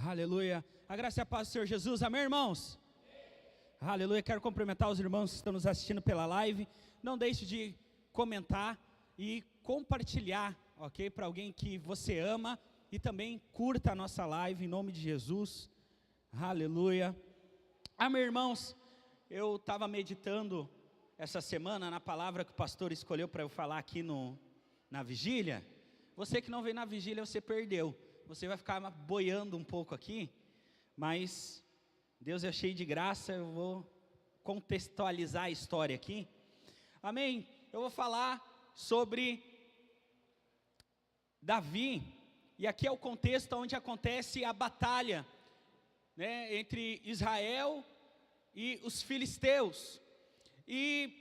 Aleluia. A graça e a paz do Senhor Jesus. Amém, irmãos? Aleluia. Quero cumprimentar os irmãos que estão nos assistindo pela live. Não deixe de comentar e compartilhar, ok? Para alguém que você ama. E também curta a nossa live em nome de Jesus. Aleluia. Amém, irmãos. Eu estava meditando essa semana na palavra que o pastor escolheu para eu falar aqui na vigília. Você que não veio na vigília, você perdeu. Você vai ficar boiando um pouco aqui, mas Deus é cheio de graça, eu vou contextualizar a história aqui. Amém? Eu vou falar sobre Davi, e aqui é o contexto onde acontece a batalha, né, entre Israel e os filisteus. E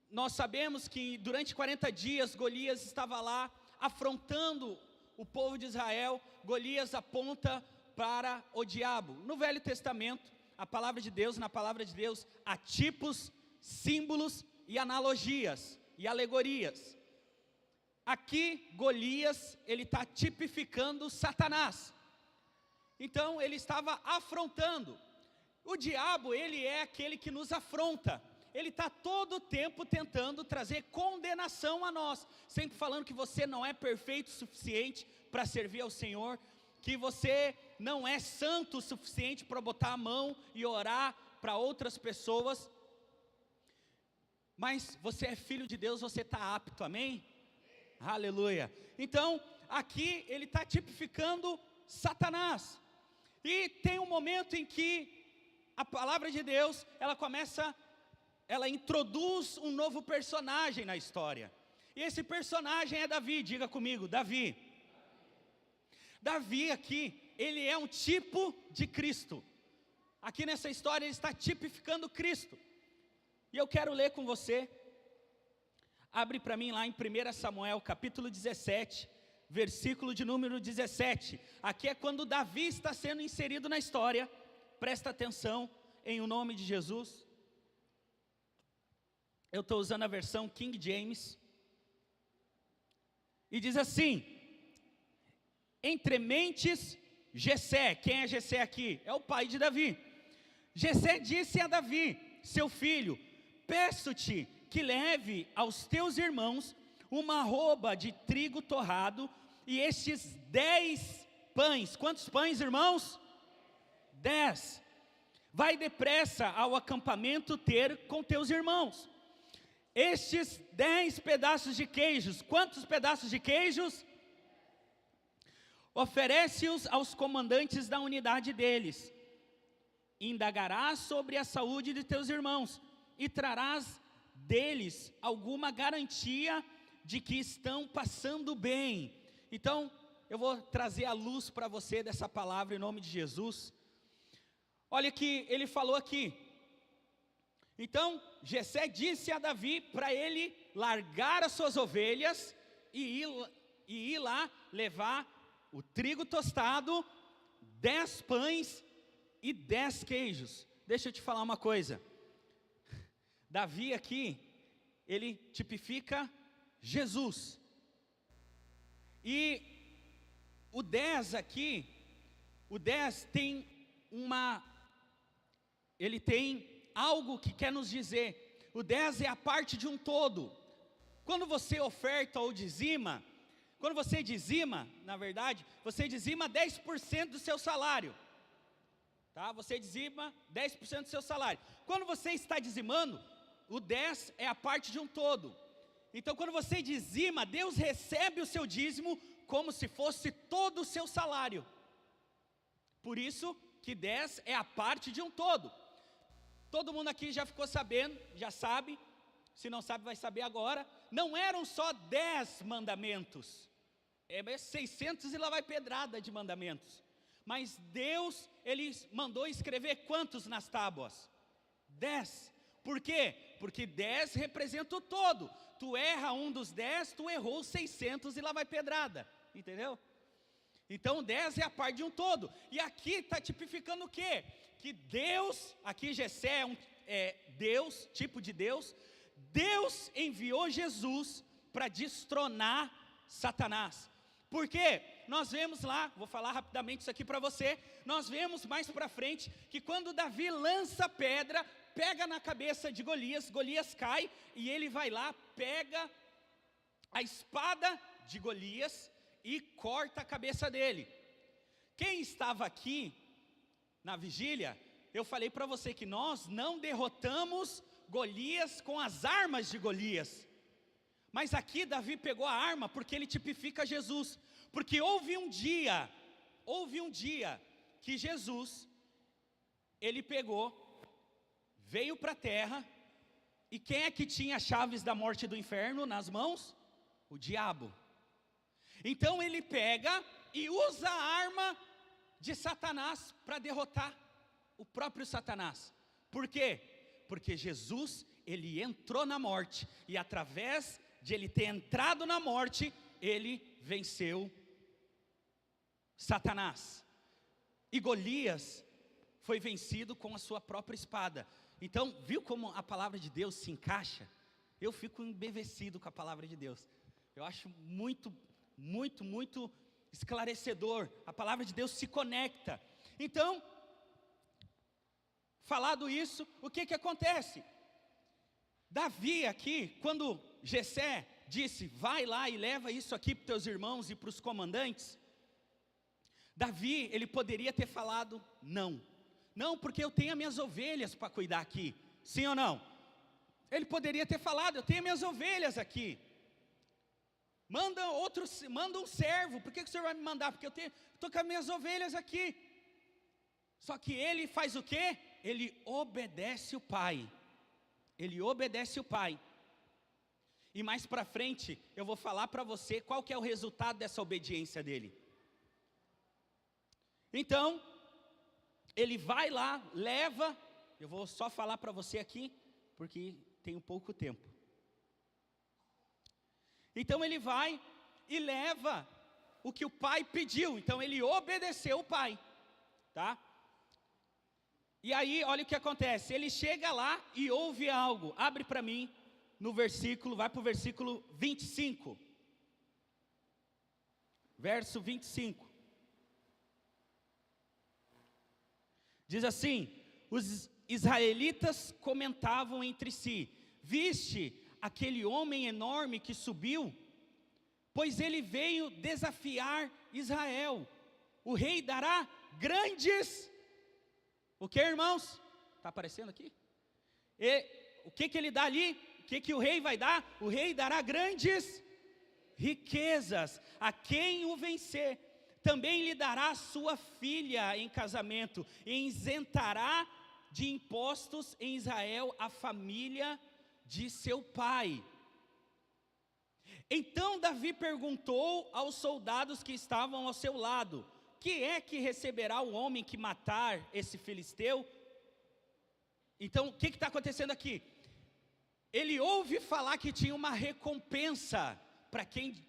nós sabemos que durante 40 dias Golias estava lá afrontando o povo de Israel. Golias aponta para o diabo. No Velho Testamento, na palavra de Deus, há tipos, símbolos e analogias e alegorias. Aqui, Golias, ele está tipificando Satanás. Então, ele estava afrontando. O diabo, ele é aquele que nos afronta. Ele está todo o tempo tentando trazer condenação a nós, sempre falando que você não é perfeito o suficiente para servir ao Senhor, que você não é santo o suficiente para botar a mão e orar para outras pessoas, mas você é filho de Deus, você está apto, amém? Aleluia. Então, aqui ele está tipificando Satanás, e tem um momento em que a palavra de Deus, ela introduz um novo personagem na história. E esse personagem é Davi. Diga comigo, Davi. Davi aqui, ele é um tipo de Cristo. Aqui nessa história ele está tipificando Cristo. E eu quero ler com você. Abre para mim lá em 1 Samuel capítulo 17, versículo de número 17. Aqui é quando Davi está sendo inserido na história. Presta atenção em o nome de Jesus. Eu estou usando a versão King James. E diz assim: entre mentes, Jessé. Quem é Jessé aqui? É o pai de Davi. Jessé disse a Davi, seu filho: peço-te que leve aos teus irmãos uma arroba de trigo torrado e estes 10 pães. Quantos pães, irmãos? 10. Vai depressa ao acampamento ter com teus irmãos estes 10 pedaços de queijos. Quantos pedaços de queijos? Oferece-os aos comandantes da unidade deles. Indagarás sobre a saúde de teus irmãos e trarás deles alguma garantia de que estão passando bem. Então, eu vou trazer a luz para você dessa palavra em nome de Jesus. Olha que ele falou aqui. Então, Jessé disse a Davi para ele largar as suas ovelhas e ir lá levar o trigo tostado, 10 pães e 10 queijos. Deixa eu te falar uma coisa. Davi aqui, ele tipifica Jesus. E o 10 aqui, o 10 tem ele tem algo que quer nos dizer. O 10 é a parte de um todo. Quando você oferta ou dizima, quando você dizima, na verdade, você dizima 10% do seu salário. Tá? Você dizima 10% do seu salário. Quando você está dizimando, o 10 é a parte de um todo. Então, quando você dizima, Deus recebe o seu dízimo como se fosse todo o seu salário. Por isso que 10 é a parte de um todo. Todo mundo aqui já ficou sabendo, já sabe. Se não sabe, vai saber agora. Não eram só 10 mandamentos. É 600 e lá vai pedrada de mandamentos. Mas Deus, Ele mandou escrever quantos nas tábuas? 10. Por quê? Porque 10 representa o todo. Tu erra um dos 10, tu errou 600 e lá vai pedrada. Entendeu? Então 10 é a parte de um todo. E aqui está tipificando o quê? Que Deus, aqui Jessé é Deus, tipo de Deus. Deus enviou Jesus para destronar Satanás. Porque nós vemos lá, vou falar rapidamente isso aqui para você, nós vemos mais para frente que quando Davi lança pedra, pega na cabeça de Golias, Golias cai e ele vai lá, pega a espada de Golias e corta a cabeça dele. Quem estava aqui na vigília, eu falei para você que nós não derrotamos Golias com as armas de Golias. Mas aqui Davi pegou a arma porque ele tipifica Jesus. Porque houve um dia que Jesus, ele pegou, veio para a terra, e quem é que tinha as chaves da morte e do inferno nas mãos? O diabo. Então ele pega e usa a arma de Satanás para derrotar o próprio Satanás. Por quê? Porque Jesus, ele entrou na morte, e através de ele ter entrado na morte, ele venceu Satanás. E Golias foi vencido com a sua própria espada. Então, viu como a palavra de Deus se encaixa? Eu fico embevecido com a palavra de Deus. Eu acho muito esclarecedor. A palavra de Deus se conecta. Então, falado isso, o que acontece? Davi aqui, quando Jessé disse, vai lá e leva isso aqui para os teus irmãos e para os comandantes, Davi, ele poderia ter falado, não, porque eu tenho as minhas ovelhas para cuidar aqui, sim ou não? Ele poderia ter falado, eu tenho minhas ovelhas aqui, manda um servo, por que o senhor vai me mandar? Porque eu estou com as minhas ovelhas aqui. Só que ele faz o quê? Ele obedece o pai. E mais para frente, eu vou falar para você qual que é o resultado dessa obediência dele. Então, ele vai lá, leva, eu vou só falar para você aqui, porque tem pouco tempo. Então ele vai e leva o que o pai pediu, então ele obedeceu o pai, tá? E aí, olha o que acontece, ele chega lá e ouve algo, abre para mim, no versículo, vai para o versículo 25, verso 25, diz assim, os israelitas comentavam entre si, viste aquele homem enorme que subiu? Pois ele veio desafiar Israel, o rei dará grandes... O que, irmãos? Está aparecendo aqui? E o que ele dá ali? O que o rei vai dar? O rei dará grandes riquezas a quem o vencer. Também lhe dará sua filha em casamento, e isentará de impostos em Israel a família de seu pai. Então Davi perguntou aos soldados que estavam ao seu lado, que é que receberá o homem que matar esse filisteu? Então, o que está acontecendo aqui? Ele ouve falar que tinha uma recompensa para quem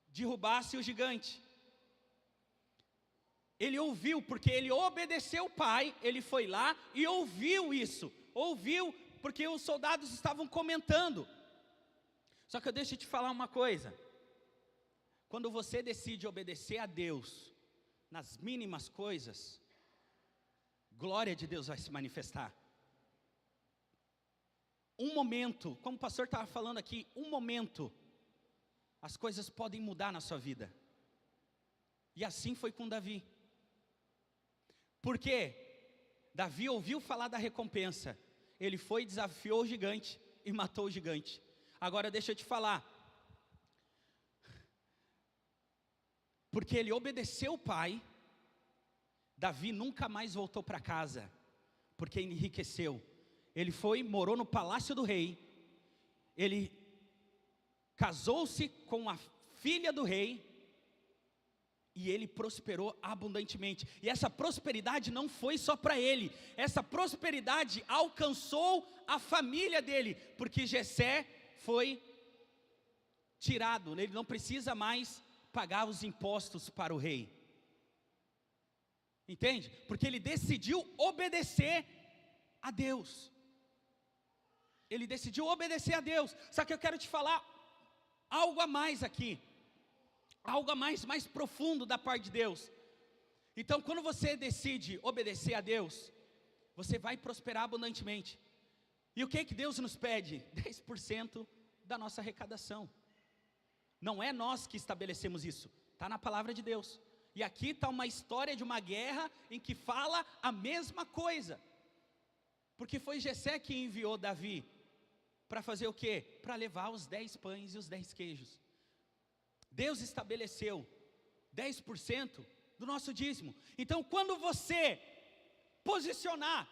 derrubasse o gigante. Ele ouviu, porque ele obedeceu o pai, ele foi lá e ouviu isso. Ouviu, porque os soldados estavam comentando. Só que deixa eu te falar uma coisa. Quando você decide obedecer a Deus, nas mínimas coisas, glória de Deus vai se manifestar. Um momento, como o pastor estava falando aqui, um momento, as coisas podem mudar na sua vida. E assim foi com Davi. Porque Davi ouviu falar da recompensa, ele foi, desafiou o gigante e matou o gigante. Agora deixa eu te falar, porque ele obedeceu o pai, Davi nunca mais voltou para casa, porque enriqueceu. Ele foi, morou no palácio do rei, ele casou-se com a filha do rei, e ele prosperou abundantemente. E essa prosperidade não foi só para ele, essa prosperidade alcançou a família dele, porque Jessé foi tirado, ele não precisa mais pagar os impostos para o rei. Entende? Porque ele decidiu obedecer a Deus. Ele decidiu obedecer a Deus. Só que eu quero te falar algo a mais aqui. algo mais profundo da parte de Deus. Então, quando você decide obedecer a Deus, você vai prosperar abundantemente. E o que Deus nos pede? 10% da nossa arrecadação. Não é nós que estabelecemos isso, está na palavra de Deus. E aqui está uma história de uma guerra em que fala a mesma coisa. Porque foi Jessé que enviou Davi para fazer o quê? Para levar os 10 pães e os 10 queijos. Deus estabeleceu 10% do nosso dízimo. Então, quando você posicionar,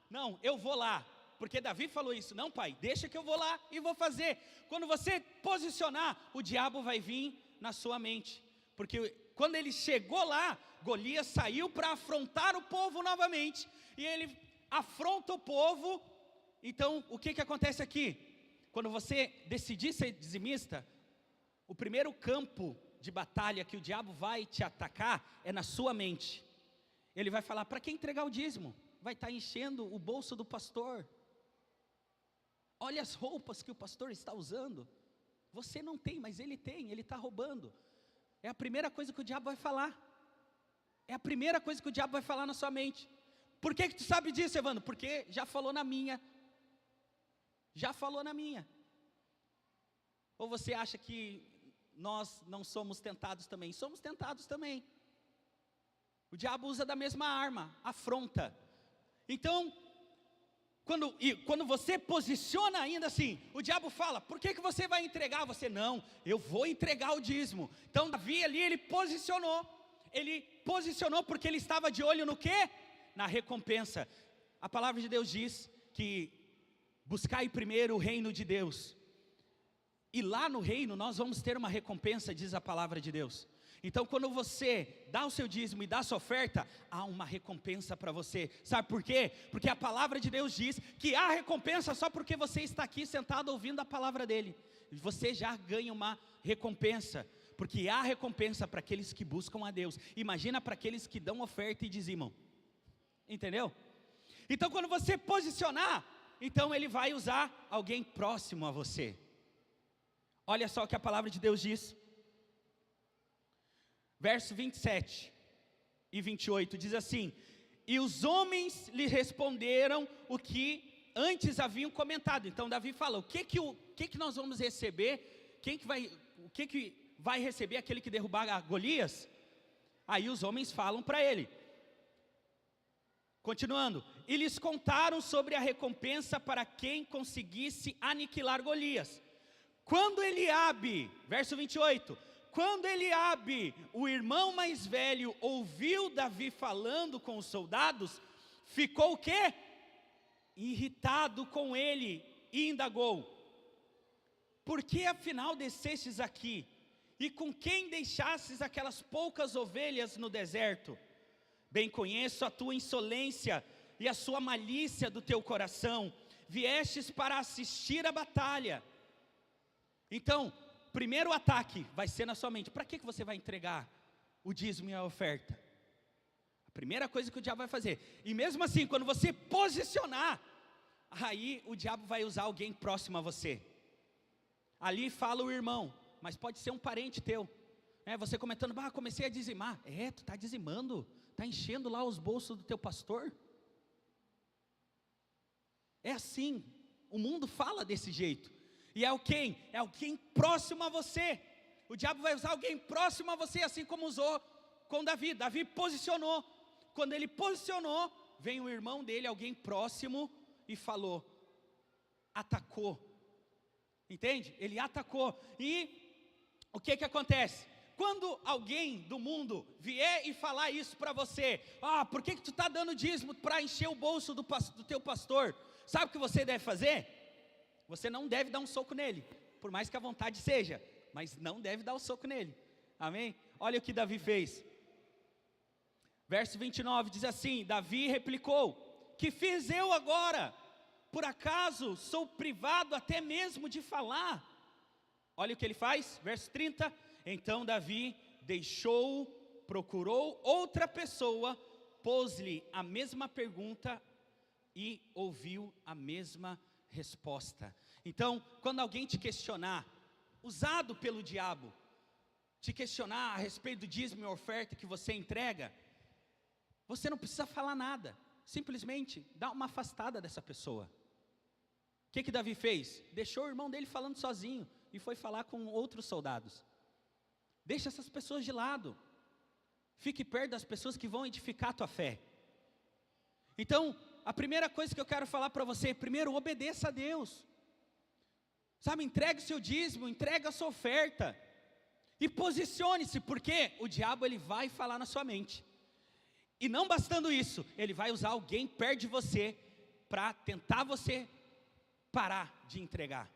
não, eu vou lá, porque Davi falou isso, não pai, deixa que eu vou lá e vou fazer. Quando você posicionar, o diabo vai vir na sua mente, porque quando ele chegou lá, Golias saiu para afrontar o povo novamente, e ele afronta o povo. Então, o que acontece aqui? Quando você decidir ser dizimista, o primeiro campo de batalha que o diabo vai te atacar é na sua mente. Ele vai falar, para quem entregar o dízimo? Vai estar enchendo o bolso do pastor. Olha as roupas que o pastor está usando. Você não tem, mas ele tem, ele está roubando. É a primeira coisa que o diabo vai falar. É a primeira coisa que o diabo vai falar na sua mente. Por que tu sabe disso, Evandro? Porque já falou na minha. Já falou na minha. Ou você acha que nós não somos tentados também? Somos tentados também. O diabo usa da mesma arma, afronta. Então, quando você posiciona ainda assim, o diabo fala, por que você vai entregar? Você, não, eu vou entregar o dízimo. Então Davi ali, ele posicionou porque ele estava de olho no quê? Na recompensa. A palavra de Deus diz que buscai primeiro o reino de Deus, e lá no reino nós vamos ter uma recompensa, diz a palavra de Deus. Então, quando você dá o seu dízimo e dá a sua oferta, há uma recompensa para você. Sabe por quê? Porque a palavra de Deus diz que há recompensa só porque você está aqui sentado ouvindo a palavra dele. Você já ganha uma recompensa, porque há recompensa para aqueles que buscam a Deus. Imagina para aqueles que dão oferta e dizimam. Entendeu? Então, quando você posicionar, então ele vai usar alguém próximo a você. Olha só o que a palavra de Deus diz. Verso 27 e 28 diz assim: e os homens lhe responderam o que antes haviam comentado. Então Davi fala, o que nós vamos receber? O que vai receber aquele que derrubar a Golias? Aí os homens falam para ele. Continuando, e lhes contaram sobre a recompensa para quem conseguisse aniquilar Golias. Quando Eliabe, verso 28, quando Eliabe, o irmão mais velho, ouviu Davi falando com os soldados, ficou o quê? Irritado com ele e indagou: por que afinal descestes aqui? E com quem deixastes aquelas poucas ovelhas no deserto? Bem conheço a tua insolência e a sua malícia do teu coração. Viestes para assistir a batalha. Então, primeiro ataque vai ser na sua mente. Para que você vai entregar o dízimo e a oferta? A primeira coisa que o diabo vai fazer. E mesmo assim, quando você posicionar, aí o diabo vai usar alguém próximo a você. Ali fala o irmão, mas pode ser um parente teu. Você comentando, comecei a dizimar. Tu está dizimando? Está enchendo lá os bolsos do teu pastor? É assim, o mundo fala desse jeito. E é alguém próximo a você. O diabo vai usar alguém próximo a você, assim como usou com Davi. Davi posicionou. Quando ele posicionou, vem o irmão dele, alguém próximo, e falou, atacou. Entende? Ele atacou. E o que acontece? Quando alguém do mundo vier e falar isso para você, por que tu está dando dízimo para encher o bolso do teu pastor? Sabe o que você deve fazer? Você não deve dar um soco nele, por mais que a vontade seja, mas não deve dar um soco nele. Amém? Olha o que Davi fez. Verso 29 diz assim: Davi replicou: que fiz eu agora? Por acaso sou privado até mesmo de falar? Olha o que ele faz, verso 30. Então Davi procurou outra pessoa, pôs-lhe a mesma pergunta e ouviu a mesma resposta. Então, quando alguém te questionar, usado pelo diabo, te questionar a respeito do dízimo e oferta que você entrega, você não precisa falar nada. Simplesmente dá uma afastada dessa pessoa. O que Davi fez? Deixou o irmão dele falando sozinho e foi falar com outros soldados. Deixa essas pessoas de lado. Fique perto das pessoas que vão edificar a tua fé. Então, a primeira coisa que eu quero falar para você, primeiro, obedeça a Deus. Sabe, entregue o seu dízimo, entregue a sua oferta. E posicione-se, porque o diabo ele vai falar na sua mente. E não bastando isso, ele vai usar alguém perto de você para tentar você parar de entregar.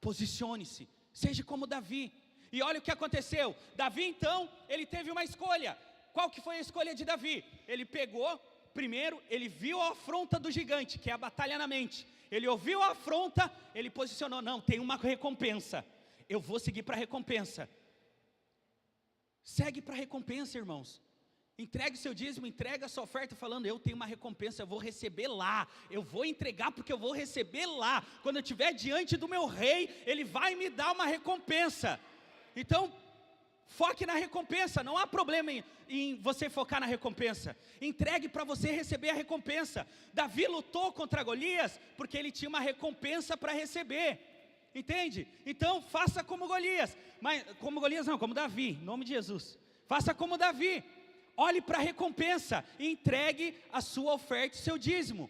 Posicione-se, seja como Davi. E olha o que aconteceu. Davi então, ele teve uma escolha. Qual que foi a escolha de Davi? Ele pegou, primeiro, ele viu a afronta do gigante, que é a batalha na mente. Ele ouviu a afronta, ele posicionou, não, tem uma recompensa. Eu vou seguir para a recompensa. Segue para a recompensa, irmãos. Entregue seu dízimo, entregue a sua oferta falando, eu tenho uma recompensa, eu vou receber lá, eu vou entregar porque eu vou receber lá, quando eu estiver diante do meu rei, ele vai me dar uma recompensa. Então, foque na recompensa, não há problema em você focar na recompensa, entregue para você receber a recompensa. Davi lutou contra Golias, porque ele tinha uma recompensa para receber, entende? Então, faça como Golias, mas como Golias não, como Davi, em nome de Jesus, faça como Davi. Olhe para a recompensa e entregue a sua oferta e seu dízimo.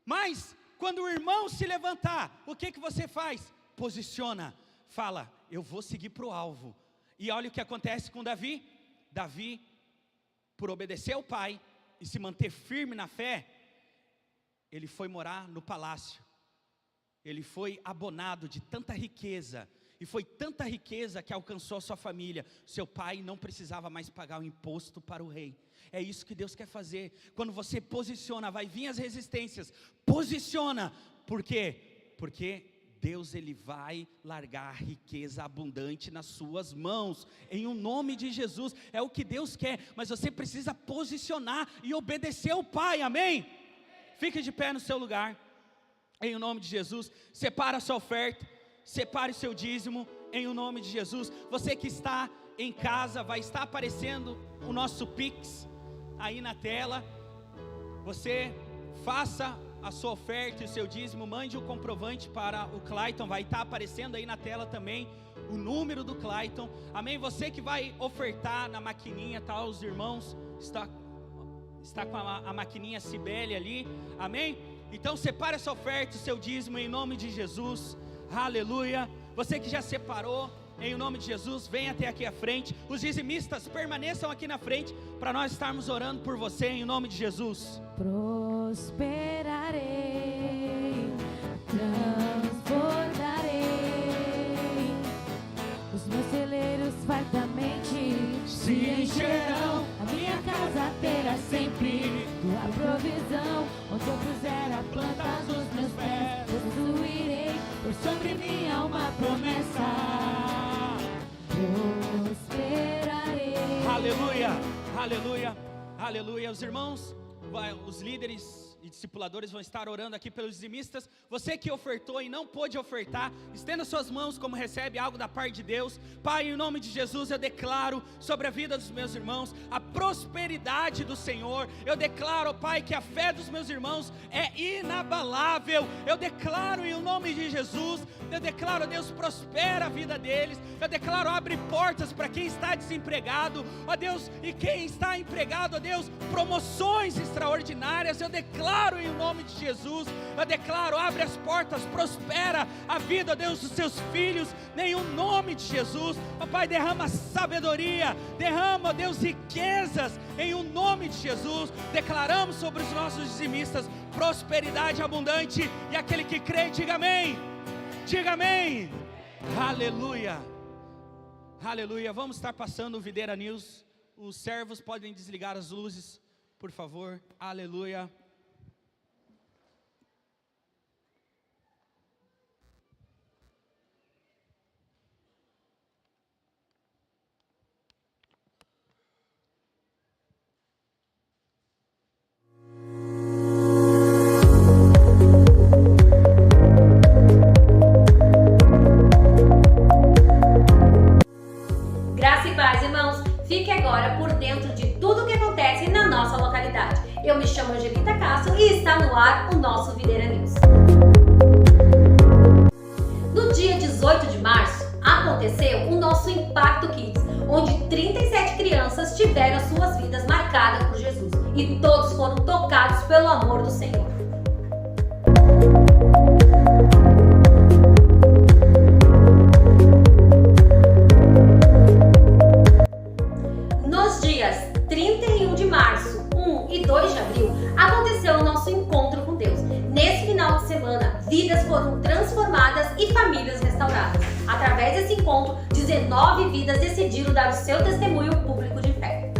Mas, quando o irmão se levantar, o que você faz? Posiciona, fala, eu vou seguir para o alvo. E olha o que acontece com Davi. Davi, por obedecer ao pai e se manter firme na fé, ele foi morar no palácio. Ele foi abonado de tanta riqueza. E foi tanta riqueza que alcançou a sua família. Seu pai não precisava mais pagar o imposto para o rei. É isso que Deus quer fazer. Quando você posiciona, vai vir as resistências. Posiciona. Por quê? Porque Deus ele vai largar riqueza abundante nas suas mãos. Em o nome de Jesus. É o que Deus quer. Mas você precisa posicionar e obedecer ao Pai. Amém? Fique de pé no seu lugar. Em o nome de Jesus. Separa a sua oferta. Separe o seu dízimo em o nome de Jesus. Você que está em casa, vai estar aparecendo o nosso Pix aí na tela. Você faça a sua oferta e o seu dízimo, mande o comprovante para o Clayton, vai estar aparecendo aí na tela também o número do Clayton. Amém? Você que vai ofertar na maquininha, tá? Os irmãos, está com a maquininha Cibele ali. Amém? Então separe essa oferta e o seu dízimo em nome de Jesus. Aleluia. Você que já separou, em nome de Jesus, venha até aqui à frente. Os dizimistas permaneçam aqui na frente para nós estarmos orando por você em nome de Jesus. Prosperarei, transbordarei, os meus celeiros fartamente se encherão, a minha casa terá sempre tua provisão. Onde eu puser a planta dos meus pés, possuirei por sobre mim há uma promessa. Prosperarei. Aleluia, aleluia, aleluia. Os irmãos, os líderes e discipuladores vão estar orando aqui pelos dizimistas. Você que ofertou e não pôde ofertar, estenda suas mãos como recebe algo da parte de Deus. Pai, em nome de Jesus, eu declaro sobre a vida dos meus irmãos a prosperidade do Senhor. Eu declaro, Pai, que a fé dos meus irmãos é inabalável. Eu declaro em nome de Jesus, eu declaro, Deus, prospera a vida deles. Eu declaro, abre portas para quem está desempregado, ó Deus, e quem está empregado, ó Deus, promoções extraordinárias. Eu declaro em nome de Jesus, eu declaro, abre as portas, prospera a vida, ó Deus, dos seus filhos, em nome de Jesus. Ó Pai, derrama sabedoria, derrama, ó Deus, riquezas, em o nome de Jesus. Declaramos sobre os nossos dizimistas prosperidade abundante, e aquele que crê, diga amém, diga amém. Aleluia, aleluia. Vamos estar passando o Videira News. Os servos podem desligar as luzes, por favor. Aleluia. Graça e paz. Eu me chamo Angelita Castro e está no ar o nosso Videira News. No dia 18 de março, aconteceu o nosso Impacto Kids, onde 37 crianças tiveram suas vidas marcadas por Jesus e todos foram tocados pelo amor do Senhor. Nos dias 31 de março, 1 e 2 de abril, aconteceu o nosso encontro com Deus. Nesse final de semana, vidas foram transformadas e famílias restauradas. Através desse encontro, 19 vidas decidiram dar o seu testemunho público de fé.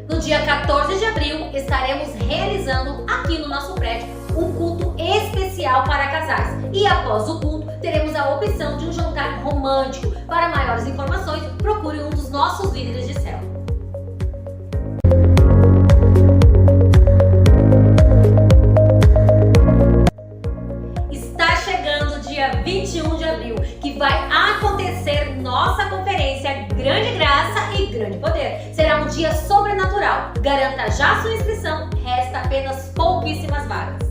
No dia 14 de abril, estaremos realizando aqui no nosso prédio um culto especial para casais. E após o culto, teremos a opção de um jantar romântico. Para maiores informações, procure um dos nossos líderes de célula. Está chegando o dia 21 de abril, que vai acontecer nossa conferência Grande Graça e Grande Poder. Será um dia sobrenatural. Garanta já sua inscrição, resta apenas pouquíssimas vagas.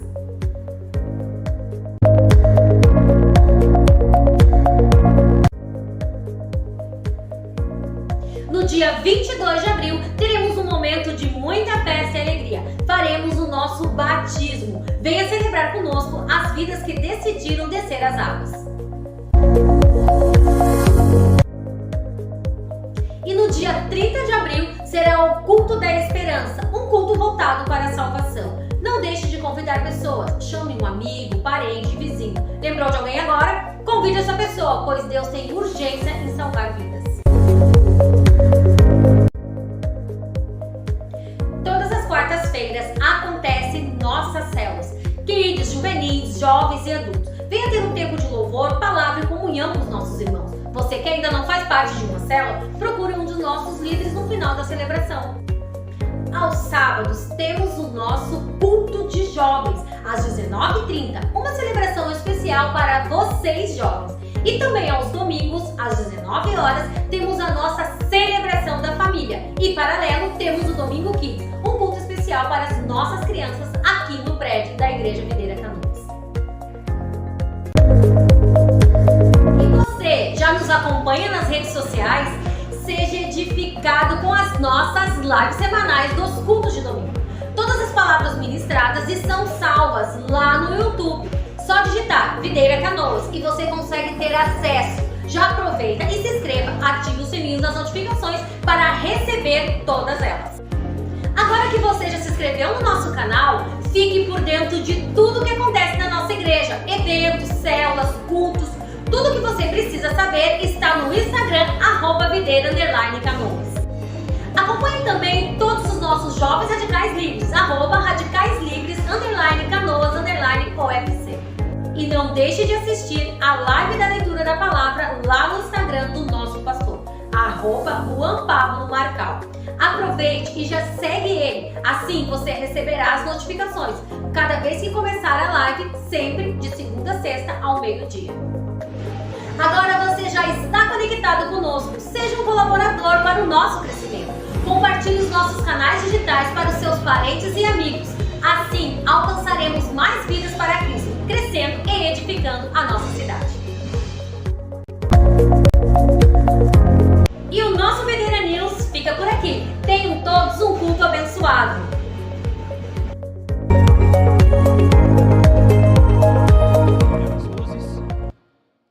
No dia 22 de abril, teremos um momento de muita festa e alegria. Faremos o nosso batismo. Venha celebrar conosco as vidas que decidiram descer as águas. E no dia 30 de abril, será o Culto da Esperança, um culto voltado para a salvação. Não deixe de convidar pessoas. Chame um amigo, parente, vizinho. Lembrou de alguém agora? Convide essa pessoa, pois Deus tem urgência em salvar vidas. Todas as quartas-feiras acontecem nossas células. Kids, juvenis, jovens e adultos. Venha ter um tempo de louvor, palavra e comunhão com os nossos irmãos. Você que ainda não faz parte de uma célula, procure um dos nossos líderes no final da celebração. Aos sábados, temos o nosso culto de jovens, às 19h30, uma celebração especial para vocês jovens. E também aos domingos, às 19 horas, temos a nossa celebração da família. E paralelo, temos o Domingo Kids, um culto especial para as nossas crianças aqui no prédio da Igreja Videira Canoas. E você já nos acompanha nas redes sociais? Seja edificado com as nossas lives semanais dos cultos de domingo. Todas as palavras ministradas estão salvas lá no YouTube. Só digitar Videira Canoas e você consegue ter acesso. Já aproveita e se inscreva, ative o sininho das notificações para receber todas elas. Agora que você já se inscreveu no nosso canal, fique por dentro de tudo que acontece na nossa igreja. Eventos, células, cultos, tudo que você precisa saber está no Instagram, @videira_canoas. Acompanhe também todos os nossos jovens radicais livres, @radicaislivres_canoas_OFC. E não deixe de assistir a live da leitura da palavra lá no Instagram do nosso pastor, @Juan Pablo Marcal. Aproveite e já segue ele, assim você receberá as notificações cada vez que começar a live, sempre de segunda a sexta ao meio-dia. Agora você já está conectado conosco, seja um colaborador para o nosso crescimento. Compartilhe os nossos canais digitais para os seus parentes e amigos. Assim, alcançaremos mais vidas para Cristo, crescendo e edificando a nossa cidade. E o nosso Videira News fica por aqui. Tenham todos um culto abençoado.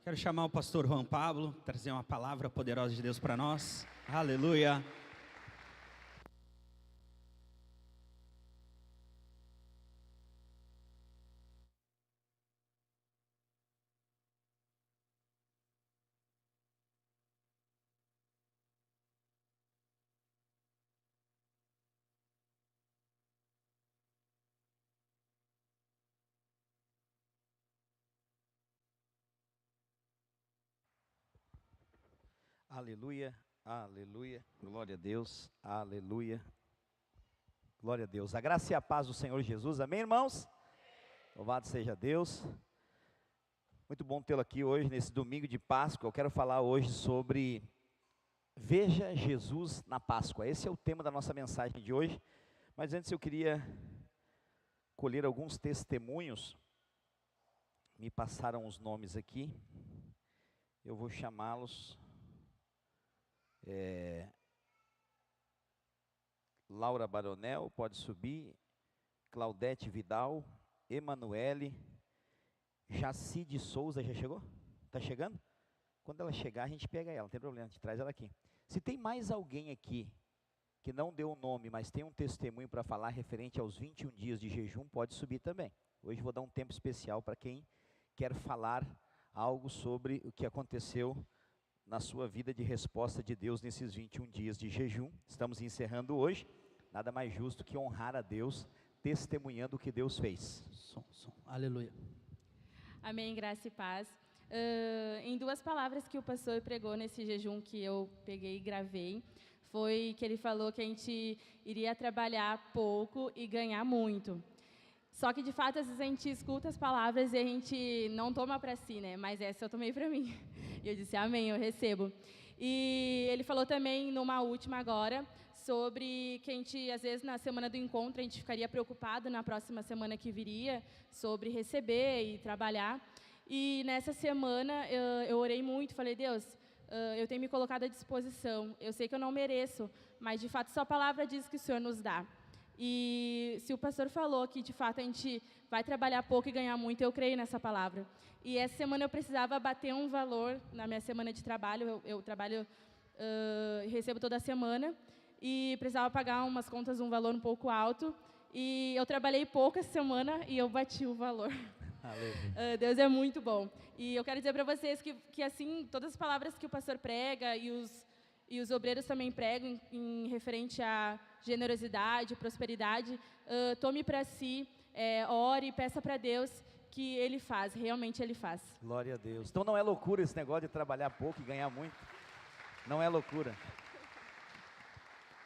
Quero chamar o pastor Juan Pablo, trazer uma palavra poderosa de Deus para nós. Aleluia. Aleluia. Aleluia, glória a Deus, aleluia, glória a Deus. A graça e a paz do Senhor Jesus, amém, irmãos? Louvado seja Deus. Muito bom tê-lo aqui hoje, nesse domingo de Páscoa. Eu quero falar hoje sobre Veja Jesus na Páscoa. Esse é o tema da nossa mensagem de hoje. Mas antes eu queria colher alguns testemunhos. Me passaram os nomes aqui. Eu vou chamá-los. Laura Baronel, pode subir. Claudete Vidal, Emanuele, Jaci de Souza, já chegou? Está chegando? Quando ela chegar, a gente pega ela, não tem problema, a gente traz ela aqui. Se tem mais alguém aqui que não deu o nome, mas tem um testemunho para falar referente aos 21 dias de jejum, pode subir também. Hoje vou dar um tempo especial para quem quer falar algo sobre o que aconteceu na sua vida de resposta de Deus nesses 21 dias de jejum. Estamos encerrando hoje, nada mais justo que honrar a Deus, testemunhando o que Deus fez. Aleluia. Amém, graça e paz. Em duas palavras que o pastor pregou nesse jejum que eu peguei e gravei, foi que ele falou que a gente iria trabalhar pouco e ganhar muito. Só que, de fato, às vezes a gente escuta as palavras e a gente não toma para si, né? Mas essa eu tomei para mim. E eu disse, amém, eu recebo. E ele falou também, numa última agora, sobre que a gente, às vezes, na semana do encontro, a gente ficaria preocupado na próxima semana que viria, sobre receber e trabalhar. E nessa semana eu orei muito, falei, Deus, eu tenho me colocado à disposição. Eu sei que eu não mereço, mas, de fato, sua palavra diz que o Senhor nos dá. E se o pastor falou que, de fato, a gente vai trabalhar pouco e ganhar muito, eu creio nessa palavra. E essa semana eu precisava bater um valor na minha semana de trabalho. Eu trabalho, recebo toda semana, e precisava pagar umas contas, um valor um pouco alto. E eu trabalhei pouco essa semana e eu bati o valor. Deus é muito bom. E eu quero dizer para vocês que assim, todas as palavras que o pastor prega e os obreiros também pregam em referente à generosidade, prosperidade, tome para si, ore e peça para Deus que Ele faz, realmente Ele faz. Glória a Deus. Então não é loucura esse negócio de trabalhar pouco e ganhar muito? Não é loucura.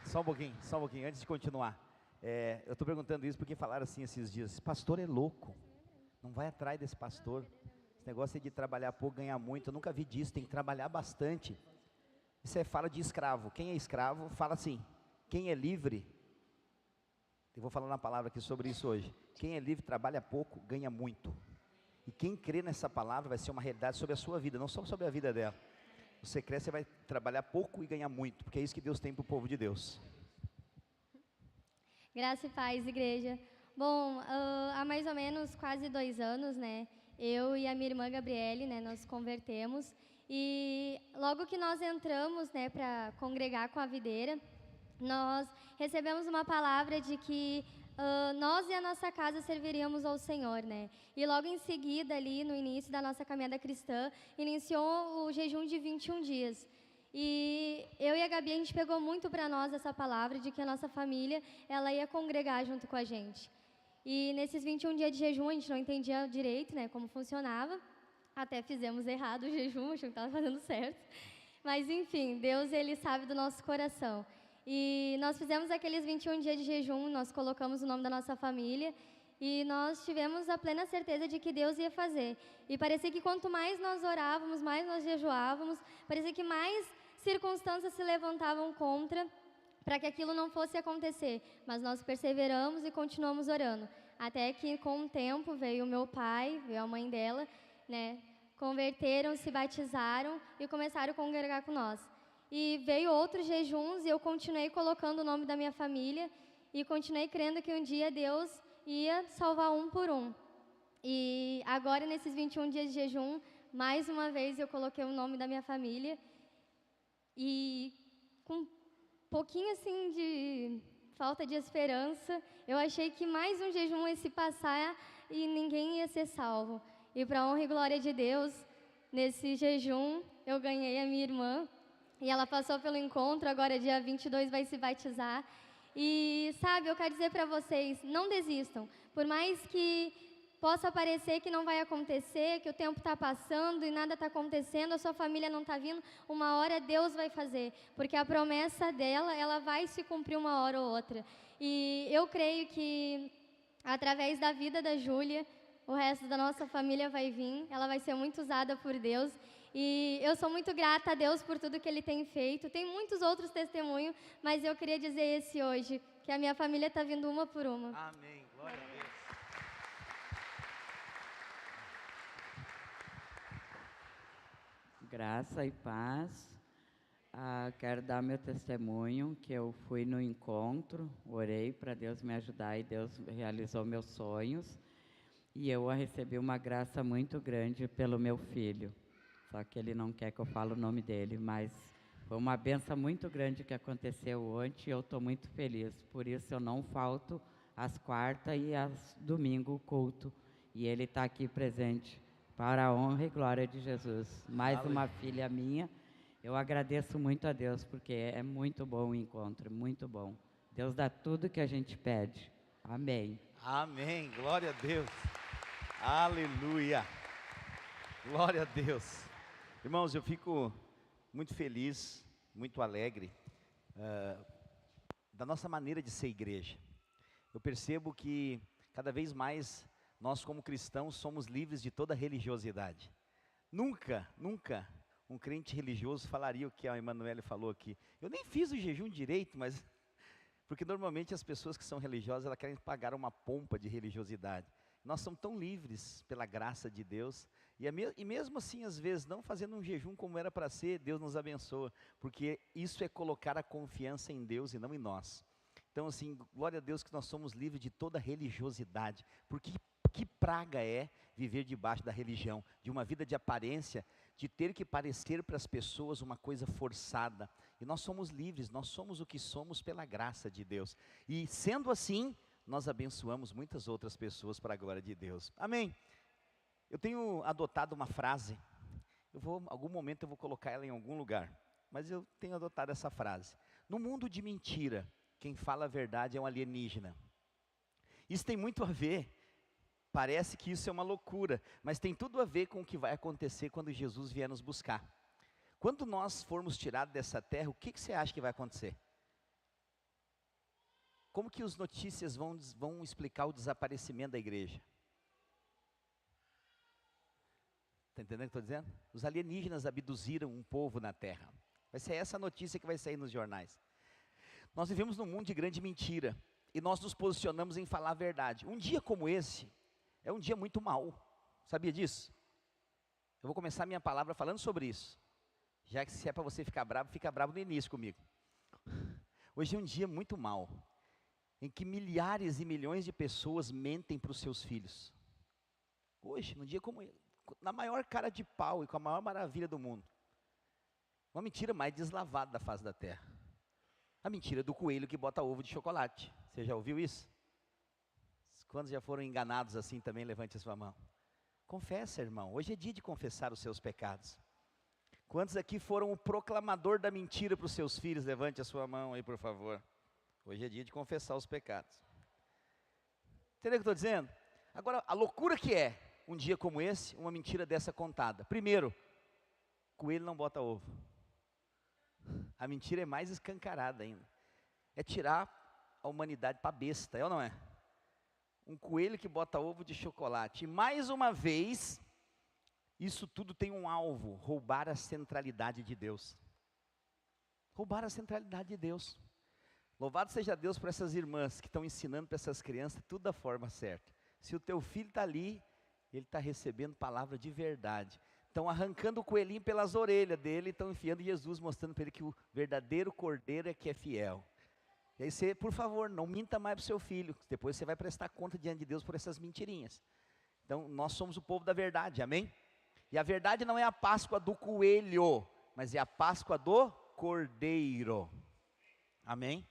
Só um pouquinho, antes de continuar. Eu estou perguntando isso porque falaram assim esses dias, esse pastor é louco, não vai atrás desse pastor, esse negócio de trabalhar pouco, ganhar muito, eu nunca vi disso, tem que trabalhar bastante. Isso fala de escravo. Quem é escravo, fala assim, quem é livre, eu vou falar uma palavra aqui sobre isso hoje, quem é livre, trabalha pouco, ganha muito. E quem crê nessa palavra vai ser uma realidade sobre a sua vida, não só sobre a vida dela. Você cresce, você vai trabalhar pouco e ganhar muito, porque é isso que Deus tem para o povo de Deus. Graça e paz, igreja. Bom, há mais ou menos quase 2 anos, né, eu e a minha irmã Gabriele, né, nós convertemos, e logo que nós entramos, né, para congregar com a videira, nós recebemos uma palavra de que nós e a nossa casa serviríamos ao Senhor, né, e logo em seguida, ali no início da nossa caminhada cristã, iniciou o jejum de 21 dias. E eu e a Gabi, a gente pegou muito para nós essa palavra de que a nossa família, ela ia congregar junto com a gente. E nesses 21 dias de jejum, a gente não entendia direito, né, como funcionava. Até fizemos errado o jejum, achamos que estava fazendo certo. Mas, enfim, Deus, Ele sabe do nosso coração. E nós fizemos aqueles 21 dias de jejum, nós colocamos o nome da nossa família e nós tivemos a plena certeza de que Deus ia fazer. E parecia que quanto mais nós orávamos, mais nós jejuávamos, parecia que mais circunstâncias se levantavam contra para que aquilo não fosse acontecer. Mas nós perseveramos e continuamos orando. Até que, com o tempo, veio o meu pai, veio a mãe dela, né, converteram, se batizaram e começaram a congregar com nós. E veio outros jejuns e eu continuei colocando o nome da minha família e continuei crendo que um dia Deus ia salvar um por um. E agora, nesses 21 dias de jejum, mais uma vez eu coloquei o nome da minha família e com um pouquinho assim de falta de esperança, eu achei que mais um jejum ia se passar e ninguém ia ser salvo. E para a honra e glória de Deus, nesse jejum eu ganhei a minha irmã e ela passou pelo encontro, agora dia 22 vai se batizar. E sabe, eu quero dizer para vocês, não desistam, por mais que possa parecer que não vai acontecer, que o tempo está passando e nada está acontecendo, a sua família não está vindo, uma hora Deus vai fazer, porque a promessa dela, ela vai se cumprir uma hora ou outra. E eu creio que, através da vida da Júlia, o resto da nossa família vai vir, ela vai ser muito usada por Deus. E eu sou muito grata a Deus por tudo que Ele tem feito. Tem muitos outros testemunhos, mas eu queria dizer esse hoje, que a minha família está vindo uma por uma. Amém. Glória a Deus. Graça e paz. Quero dar meu testemunho, que eu fui no encontro, orei para Deus me ajudar e Deus realizou meus sonhos. E eu recebi uma graça muito grande pelo meu filho. Só que ele não quer que eu fale o nome dele, mas foi uma benção muito grande que aconteceu ontem e eu estou muito feliz. Por isso eu não falto às quartas e às domingos o culto. E ele está aqui presente para a honra e glória de Jesus. Mais uma filha minha. Eu agradeço muito a Deus, porque é muito bom o encontro, muito bom. Deus dá tudo que a gente pede. Amém. Amém. Glória a Deus. Aleluia. Glória a Deus. Irmãos, eu fico muito feliz, muito alegre da nossa maneira de ser igreja. Eu percebo que cada vez mais nós como cristãos somos livres de toda religiosidade. Nunca um crente religioso falaria o que a Emanuele falou aqui. Eu nem fiz o jejum direito, mas... Porque normalmente as pessoas que são religiosas, elas querem pagar uma pompa de religiosidade. Nós somos tão livres pela graça de Deus, e mesmo assim, às vezes, não fazendo um jejum como era para ser, Deus nos abençoa, porque isso é colocar a confiança em Deus e não em nós. Então, assim, glória a Deus que nós somos livres de toda religiosidade, porque que praga é viver debaixo da religião, de uma vida de aparência, de ter que parecer para as pessoas uma coisa forçada. E nós somos livres, nós somos o que somos pela graça de Deus. E sendo assim, nós abençoamos muitas outras pessoas para a glória de Deus. Amém. Eu tenho adotado uma frase, algum momento eu vou colocar ela em algum lugar, mas eu tenho adotado essa frase. No mundo de mentira, quem fala a verdade é um alienígena. Isso tem muito a ver, parece que isso é uma loucura, mas tem tudo a ver com o que vai acontecer quando Jesus vier nos buscar. Quando nós formos tirados dessa terra, o que você acha que vai acontecer? Como que as notícias vão explicar o desaparecimento da igreja? Está entendendo o que eu estou dizendo? Os alienígenas abduziram um povo na terra. Vai ser essa notícia que vai sair nos jornais. Nós vivemos num mundo de grande mentira, e nós nos posicionamos em falar a verdade. Um dia como esse, é um dia muito mau. Sabia disso? Eu vou começar minha palavra falando sobre isso. Já que se é para você ficar bravo, fica bravo no início comigo. Hoje é um dia muito mau, em que milhares e milhões de pessoas mentem para os seus filhos. Hoje, num dia como esse, na maior cara de pau e com a maior maravilha do mundo. Uma mentira mais deslavada da face da terra. A mentira do coelho que bota ovo de chocolate. Você já ouviu isso? Quantos já foram enganados assim também? Levante a sua mão. Confessa, irmão. Hoje é dia de confessar os seus pecados. Quantos aqui foram o proclamador da mentira para os seus filhos? Levante a sua mão aí, por favor. Hoje é dia de confessar os pecados. Entendeu o que eu estou dizendo? Agora, a loucura que é um dia como esse, uma mentira dessa contada. Primeiro, coelho não bota ovo. A mentira é mais escancarada ainda. É tirar a humanidade para besta, é ou não é? Um coelho que bota ovo de chocolate. E mais uma vez, isso tudo tem um alvo: roubar a centralidade de Deus. Roubar a centralidade de Deus. Louvado seja Deus por essas irmãs que estão ensinando para essas crianças tudo da forma certa. Se o teu filho está ali, ele está recebendo palavra de verdade. Estão arrancando o coelhinho pelas orelhas dele, estão enfiando Jesus, mostrando para ele que o verdadeiro cordeiro é que é fiel. E aí você, por favor, não minta mais para o seu filho, depois você vai prestar conta diante de Deus por essas mentirinhas. Então, nós somos o povo da verdade, amém? E a verdade não é a Páscoa do coelho, mas é a Páscoa do cordeiro, amém?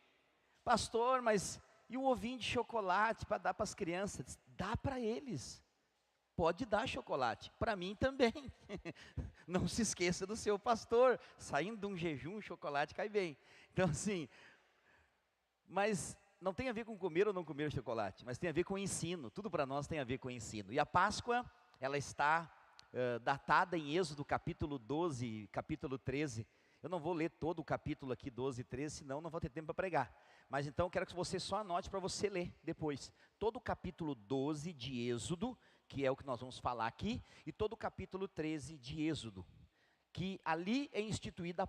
Pastor, mas e o ovinho de chocolate para dar para as crianças? Dá para eles. Pode dar chocolate, para mim também. Não se esqueça do seu pastor. Saindo de um jejum, o chocolate cai bem. Então assim, mas não tem a ver com comer ou não comer chocolate, mas tem a ver com ensino. Tudo para nós tem a ver com ensino. E a Páscoa, ela está datada em Êxodo capítulo 12, capítulo 13. Eu não vou ler todo o capítulo aqui, 12 e 13, senão não vou ter tempo para pregar. Mas então eu quero que você só anote para você ler depois. Todo o capítulo 12 de Êxodo, que é o que nós vamos falar aqui, e todo o capítulo 13 de Êxodo, que ali é instituída a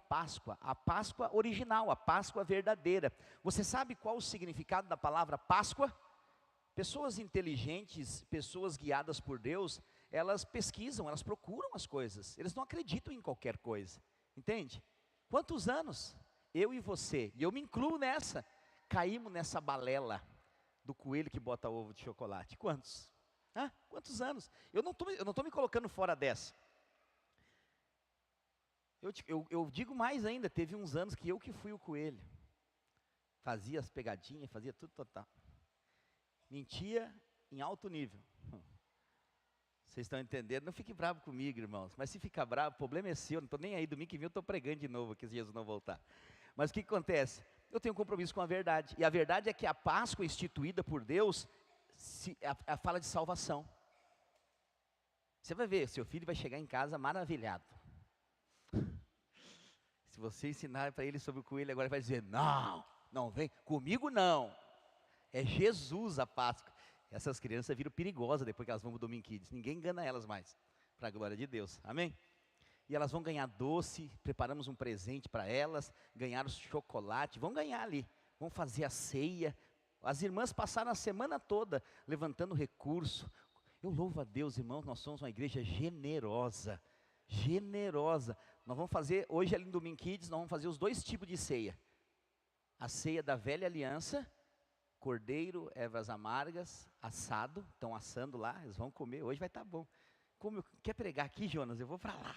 Páscoa original, a Páscoa verdadeira. Você sabe qual o significado da palavra Páscoa? Pessoas inteligentes, pessoas guiadas por Deus, elas pesquisam, elas procuram as coisas, eles não acreditam em qualquer coisa, entende? Quantos anos eu e você, e eu me incluo nessa, caímos nessa balela do coelho que bota ovo de chocolate? Quantos? Quantos anos? Eu não estou me colocando fora dessa. Eu digo mais ainda, teve uns anos que eu que fui o coelho. Fazia as pegadinhas, fazia tudo total. Mentia em alto nível. Vocês estão entendendo? Não fique bravo comigo, irmãos. Mas se ficar bravo, o problema é seu. Não estou nem aí, domingo que vem eu estou pregando de novo, que se Jesus não voltar. Mas o que acontece? Eu tenho um compromisso com a verdade. E a verdade é que a Páscoa instituída por Deus, fala de salvação. Você vai ver, seu filho vai chegar em casa maravilhado. Se você ensinar para ele sobre o coelho agora, ele vai dizer, não vem, comigo não. É Jesus a Páscoa. Essas crianças viram perigosas depois que elas vão para o Domingo Kids. Ninguém engana elas mais, para a glória de Deus, amém? E elas vão ganhar doce, preparamos um presente para elas, ganharam chocolate, vão ganhar ali, vão fazer a ceia. As irmãs passaram a semana toda levantando recurso. Eu louvo a Deus, irmãos, nós somos uma igreja generosa. Nós vamos fazer, hoje ali no Domingo Kids, nós vamos fazer os 2 tipos de ceia. A ceia da velha aliança, cordeiro, ervas amargas, assado, estão assando lá, eles vão comer, hoje vai estar bom. Quer pregar aqui, Jonas? Eu vou para lá.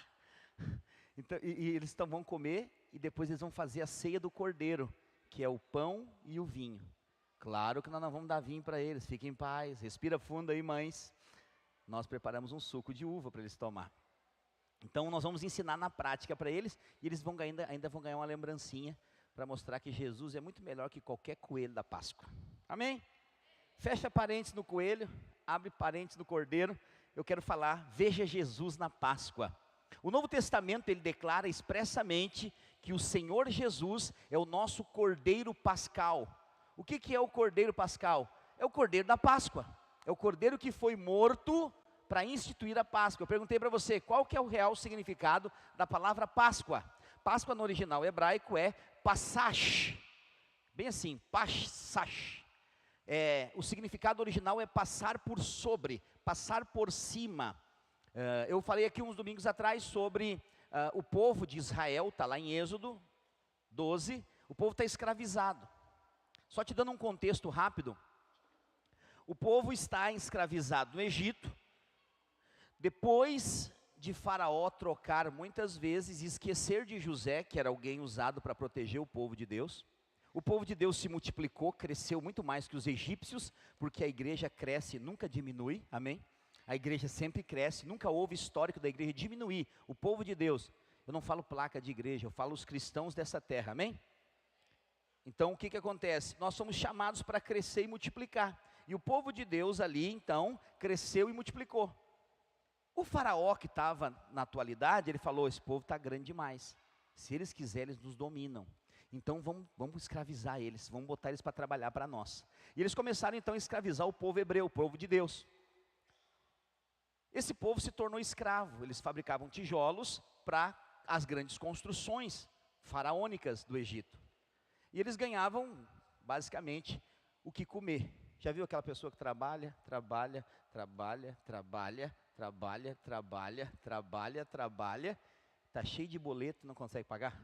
Então, e eles vão comer, e depois eles vão fazer a ceia do cordeiro, que é o pão e o vinho. Claro que nós não vamos dar vinho para eles, fiquem em paz, respira fundo aí, mães. Nós preparamos um suco de uva para eles tomar. Então nós vamos ensinar na prática para eles, e eles ainda vão ganhar uma lembrancinha, para mostrar que Jesus é muito melhor que qualquer coelho da Páscoa. Amém? Fecha parênteses no coelho, abre parênteses no cordeiro. Eu quero falar, veja Jesus na Páscoa. O Novo Testamento, ele declara expressamente que o Senhor Jesus é o nosso cordeiro pascal. O que é o cordeiro pascal? É o cordeiro da Páscoa. É o cordeiro que foi morto para instituir a Páscoa. Eu perguntei para você, qual que é o real significado da palavra Páscoa? Páscoa no original hebraico é Pasach, bem assim, Pasach. O significado original é passar por sobre, passar por cima. Eu falei aqui uns domingos atrás sobre o povo de Israel, está lá em Êxodo 12, o povo está escravizado. Só te dando um contexto rápido, o povo está escravizado no Egito, depois de Faraó trocar muitas vezes e esquecer de José, que era alguém usado para proteger o povo de Deus. O povo de Deus se multiplicou, cresceu muito mais que os egípcios, porque a igreja cresce e nunca diminui, amém? A igreja sempre cresce, nunca houve histórico da igreja diminuir. O povo de Deus, eu não falo placa de igreja, eu falo os cristãos dessa terra, amém? Então o que acontece? Nós somos chamados para crescer e multiplicar. E o povo de Deus ali, então, cresceu e multiplicou. O faraó que estava na atualidade, ele falou, esse povo está grande demais. Se eles quiserem, eles nos dominam. Então vamos escravizar eles, vamos botar eles para trabalhar para nós. E eles começaram então a escravizar o povo hebreu, o povo de Deus. Esse povo se tornou escravo, eles fabricavam tijolos para as grandes construções faraônicas do Egito. E eles ganhavam, basicamente, o que comer. Já viu aquela pessoa que trabalha, está cheio de boleto e não consegue pagar?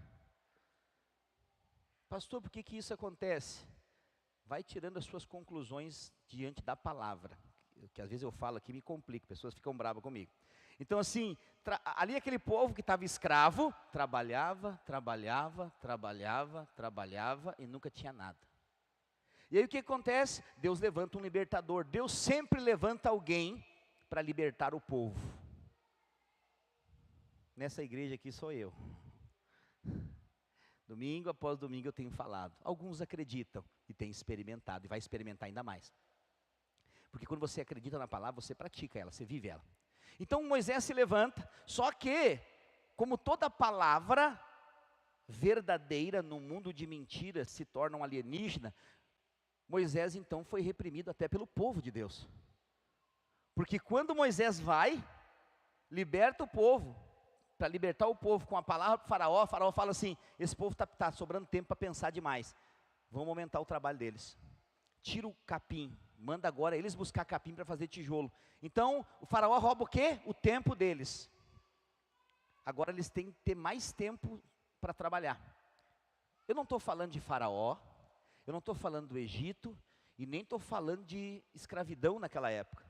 Pastor, por que isso acontece? Vai tirando as suas conclusões diante da palavra, que às vezes eu falo aqui me complica, pessoas ficam bravas comigo. Então assim, ali aquele povo que estava escravo, trabalhava e nunca tinha nada. E aí o que acontece? Deus levanta um libertador, Deus sempre levanta alguém para libertar o povo. Nessa igreja aqui sou eu. Domingo após domingo eu tenho falado. Alguns acreditam e têm experimentado, e vai experimentar ainda mais. Porque quando você acredita na palavra, você pratica ela, você vive ela. Então Moisés se levanta, só que, como toda palavra verdadeira no mundo de mentiras se torna um alienígena, Moisés então foi reprimido até pelo povo de Deus. Porque quando Moisés vai, liberta o povo, para libertar o povo com a palavra para o faraó fala assim, esse povo está sobrando tempo para pensar demais, vamos aumentar o trabalho deles. Tira o capim, manda agora eles buscar capim para fazer tijolo. Então o faraó rouba o quê? O tempo deles. Agora eles têm que ter mais tempo para trabalhar. Eu não estou falando de faraó, eu não estou falando do Egito, e nem estou falando de escravidão naquela época.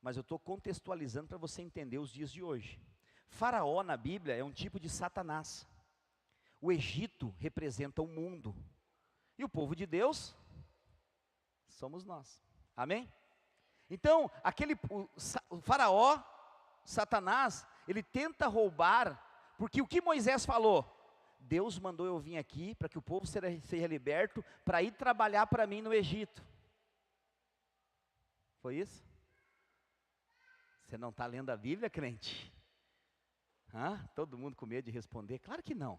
Mas eu estou contextualizando para você entender os dias de hoje. Faraó na Bíblia é um tipo de Satanás. O Egito representa o mundo. E o povo de Deus somos nós. Amém? Então, o faraó, Satanás, ele tenta roubar, porque o que Moisés falou? Deus mandou eu vir aqui para que o povo seja liberto, para ir trabalhar para mim no Egito. Foi isso? Você não está lendo a Bíblia, crente? Todo mundo com medo de responder? Claro que não.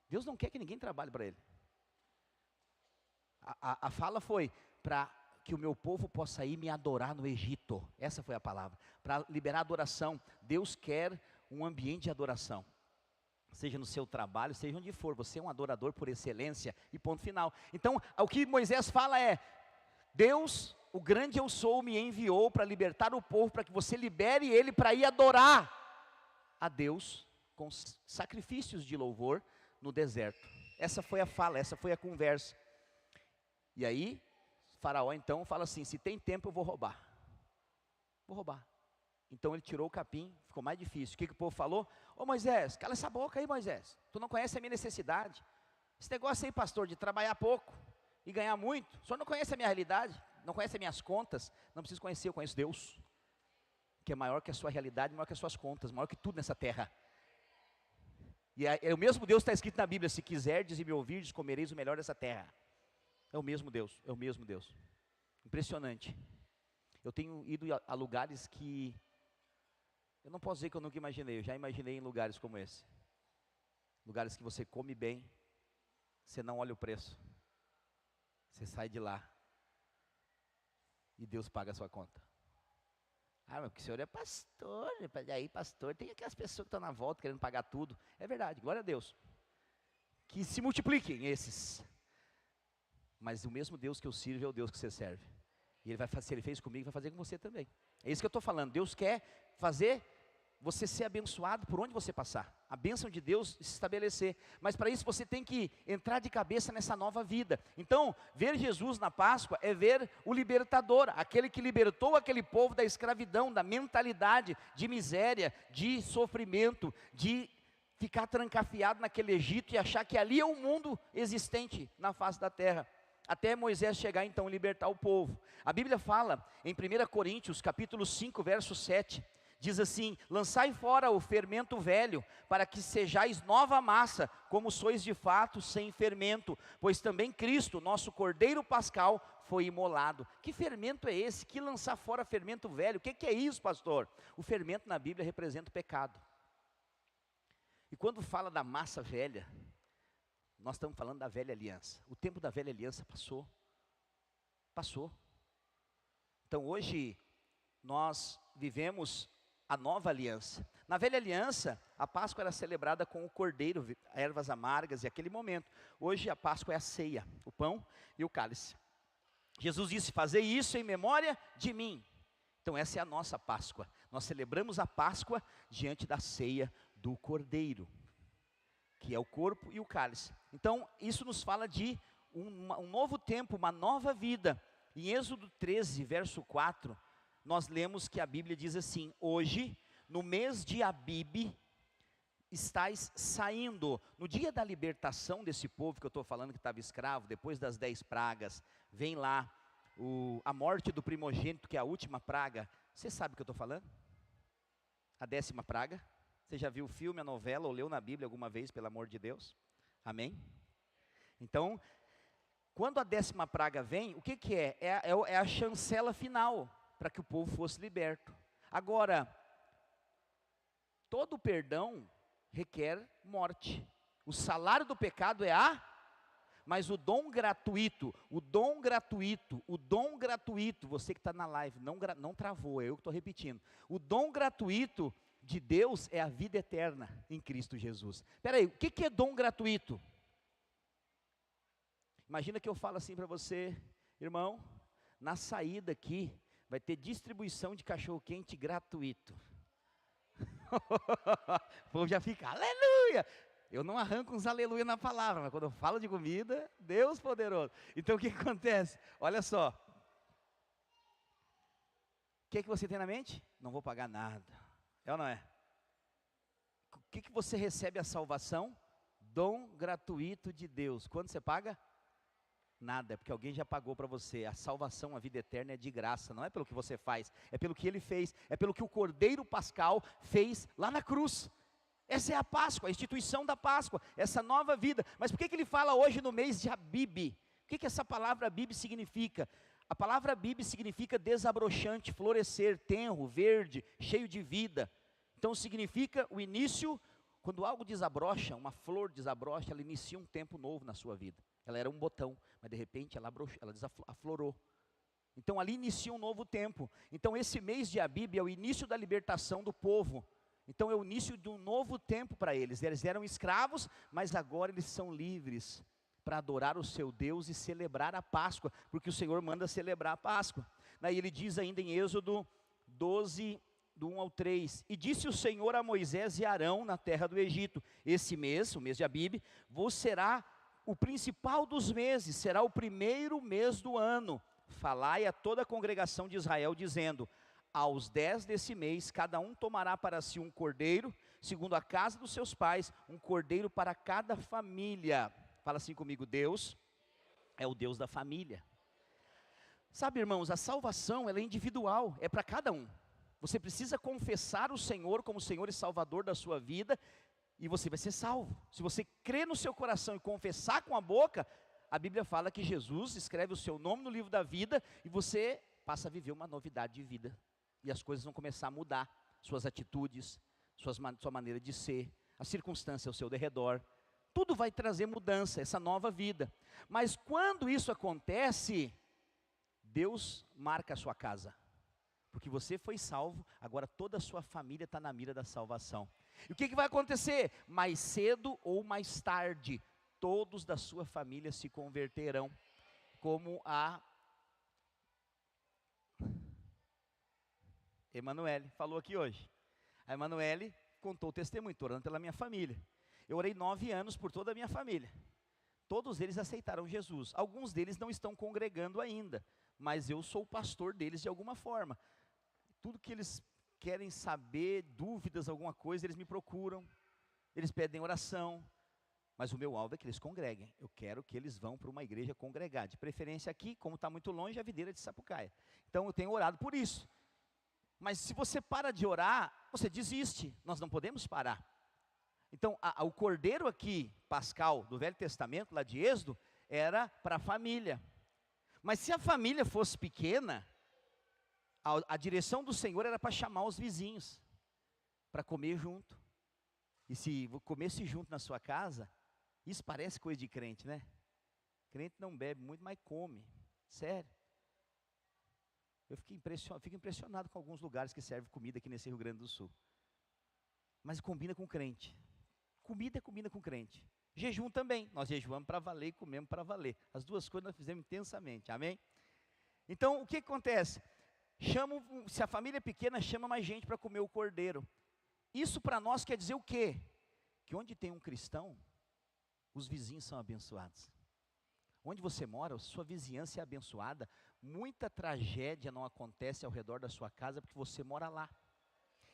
Deus não quer que ninguém trabalhe para Ele. A fala foi para que o meu povo possa ir me adorar no Egito. Essa foi a palavra. Para liberar adoração. Deus quer um ambiente de adoração. Seja no seu trabalho, seja onde for. Você é um adorador por excelência e ponto final. Então, o que Moisés fala é, Deus, o grande eu sou, me enviou para libertar o povo, para que você libere ele para ir adorar a Deus com sacrifícios de louvor no deserto. Essa foi a fala, essa foi a conversa. E aí, Faraó então fala assim, se tem tempo eu vou roubar. Vou roubar. Então ele tirou o capim, ficou mais difícil. O que o povo falou? Ô Moisés, cala essa boca aí, Moisés. Tu não conhece a minha necessidade. Esse negócio aí, pastor, de trabalhar pouco e ganhar muito. O senhor não conhece a minha realidade, não conhece as minhas contas. Não preciso conhecer, eu conheço Deus. Que é maior que a sua realidade, maior que as suas contas, maior que tudo nessa terra. E é o mesmo Deus que está escrito na Bíblia, se quiserdes e me ouvirdes, comereis o melhor dessa terra. É o mesmo Deus, é o mesmo Deus. Impressionante. Eu tenho ido a lugares que, eu não posso dizer que eu nunca imaginei, eu já imaginei em lugares como esse. Lugares que você come bem, você não olha o preço. Você sai de lá e Deus paga a sua conta. Mas porque o senhor é pastor, aí pastor, tem aquelas pessoas que estão na volta querendo pagar tudo. É verdade, glória a Deus. Que se multipliquem esses. Mas o mesmo Deus que eu sirvo é o Deus que você serve. E Ele vai fazer, se Ele fez comigo, vai fazer com você também. É isso que eu estou falando, Deus quer fazer você ser abençoado por onde você passar. A bênção de Deus se estabelecer. Mas para isso você tem que entrar de cabeça nessa nova vida. Então, ver Jesus na Páscoa é ver o libertador, aquele que libertou aquele povo da escravidão, da mentalidade de miséria, de sofrimento, de ficar trancafiado naquele Egito e achar que ali é o mundo existente na face da terra. Até Moisés chegar então e libertar o povo. A Bíblia fala em 1 Coríntios capítulo 5, verso 7, diz assim, lançai fora o fermento velho, para que sejais nova massa, como sois de fato sem fermento, pois também Cristo, nosso Cordeiro Pascal, foi imolado. Que fermento é esse? Que lançar fora fermento velho? O que é isso, pastor? O fermento na Bíblia representa o pecado. E quando fala da massa velha, nós estamos falando da velha aliança. O tempo da velha aliança passou. Passou. Então hoje, nós vivemos a nova aliança. Na velha aliança, a Páscoa era celebrada com o cordeiro, ervas amargas e aquele momento. Hoje a Páscoa é a ceia, o pão e o cálice. Jesus disse, fazei isso em memória de mim. Então essa é a nossa Páscoa. Nós celebramos a Páscoa diante da ceia do cordeiro, que é o corpo e o cálice. Então isso nos fala de um novo tempo, uma nova vida. Em Êxodo 13, verso 4, nós lemos que a Bíblia diz assim, hoje, no mês de Abibe, estáis saindo. No dia da libertação desse povo que eu estou falando que estava escravo, depois das 10 pragas, vem lá a morte do primogênito, que é a última praga. Você sabe o que eu estou falando? A 10ª praga. Você já viu o filme, a novela, ou leu na Bíblia alguma vez, pelo amor de Deus? Amém? Então, quando a 10ª praga vem, o que que é? É a chancela final, para que o povo fosse liberto. Agora, todo perdão requer morte. O salário do pecado é mas o dom gratuito, você que está na live, não travou, é eu que estou repetindo. O dom gratuito de Deus é a vida eterna em Cristo Jesus. Espera aí, o que é dom gratuito? Imagina que eu falo assim para você, irmão, na saída aqui, vai ter distribuição de cachorro-quente gratuito. O povo já fica, aleluia! Eu não arranco uns aleluia na palavra, mas quando eu falo de comida, Deus poderoso. Então o que acontece? Olha só. O que você tem na mente? Não vou pagar nada. É ou não é? O que você recebe a salvação? Dom gratuito de Deus. Quando você paga? Nada, é porque alguém já pagou para você. A salvação, a vida eterna é de graça, não é pelo que você faz, é pelo que Ele fez, é pelo que o Cordeiro Pascal fez lá na cruz. Essa é a Páscoa, a instituição da Páscoa, essa nova vida. Mas por que ele fala hoje no mês de Abib? O que essa palavra Abib significa? A palavra Abib significa desabrochante, florescer, tenro, verde, cheio de vida. Então significa o início, quando algo desabrocha, uma flor desabrocha, ela inicia um tempo novo na sua vida. Ela era um botão, mas de repente ela aflorou. Então ali inicia um novo tempo. Então esse mês de Abib é o início da libertação do povo. Então é o início de um novo tempo para eles. Eles eram escravos, mas agora eles são livres para adorar o seu Deus e celebrar a Páscoa, porque o Senhor manda celebrar a Páscoa. Daí ele diz ainda em Êxodo 12, do 1 ao 3, e disse o Senhor a Moisés e Arão na terra do Egito, esse mês, o mês de Abib, vos será o principal dos meses, será o primeiro mês do ano. Falai a toda a congregação de Israel, dizendo, aos 10 desse mês, cada um tomará para si um cordeiro, segundo a casa dos seus pais, um cordeiro para cada família. Fala assim comigo, Deus é o Deus da família. Sabe, irmãos, a salvação ela é individual, é para cada um. Você precisa confessar o Senhor como Senhor e Salvador da sua vida, e você vai ser salvo. Se você crer no seu coração e confessar com a boca, a Bíblia fala que Jesus escreve o seu nome no livro da vida, e você passa a viver uma novidade de vida. E as coisas vão começar a mudar, suas atitudes, sua maneira de ser, a circunstância ao seu derredor, tudo vai trazer mudança, essa nova vida. Mas quando isso acontece, Deus marca a sua casa, porque você foi salvo, agora toda a sua família está na mira da salvação. E o que vai acontecer? Mais cedo ou mais tarde, todos da sua família se converterão, como a Emanuele falou aqui hoje. A Emanuele contou o testemunho, estou orando pela minha família. Eu orei 9 anos por toda a minha família. Todos eles aceitaram Jesus. Alguns deles não estão congregando ainda, mas eu sou o pastor deles de alguma forma. Tudo que eles querem saber, dúvidas, alguma coisa, eles me procuram. Eles pedem oração. Mas o meu alvo é que eles congreguem. Eu quero que eles vão para uma igreja congregar. De preferência aqui, como está muito longe, a Videira de Sapucaia. Então eu tenho orado por isso. Mas se você para de orar, você desiste. Nós não podemos parar. Então, o cordeiro aqui, pascal, do Velho Testamento, lá de Êxodo, era para a família. Mas se a família fosse pequena, a direção do Senhor era para chamar os vizinhos, para comer junto. E se comesse junto na sua casa, isso parece coisa de crente, né? Crente não bebe muito, mas come. Sério. Eu fico impressionado com alguns lugares que servem comida aqui nesse Rio Grande do Sul. Mas combina com crente. Comida combina com crente. Jejum também. Nós jejuamos para valer e comemos para valer. As duas coisas nós fizemos intensamente. Amém? Então, o que acontece? Se a família é pequena, chama mais gente para comer o cordeiro. Isso para nós quer dizer o quê? Que onde tem um cristão, os vizinhos são abençoados. Onde você mora, sua vizinhança é abençoada. Muita tragédia não acontece ao redor da sua casa porque você mora lá.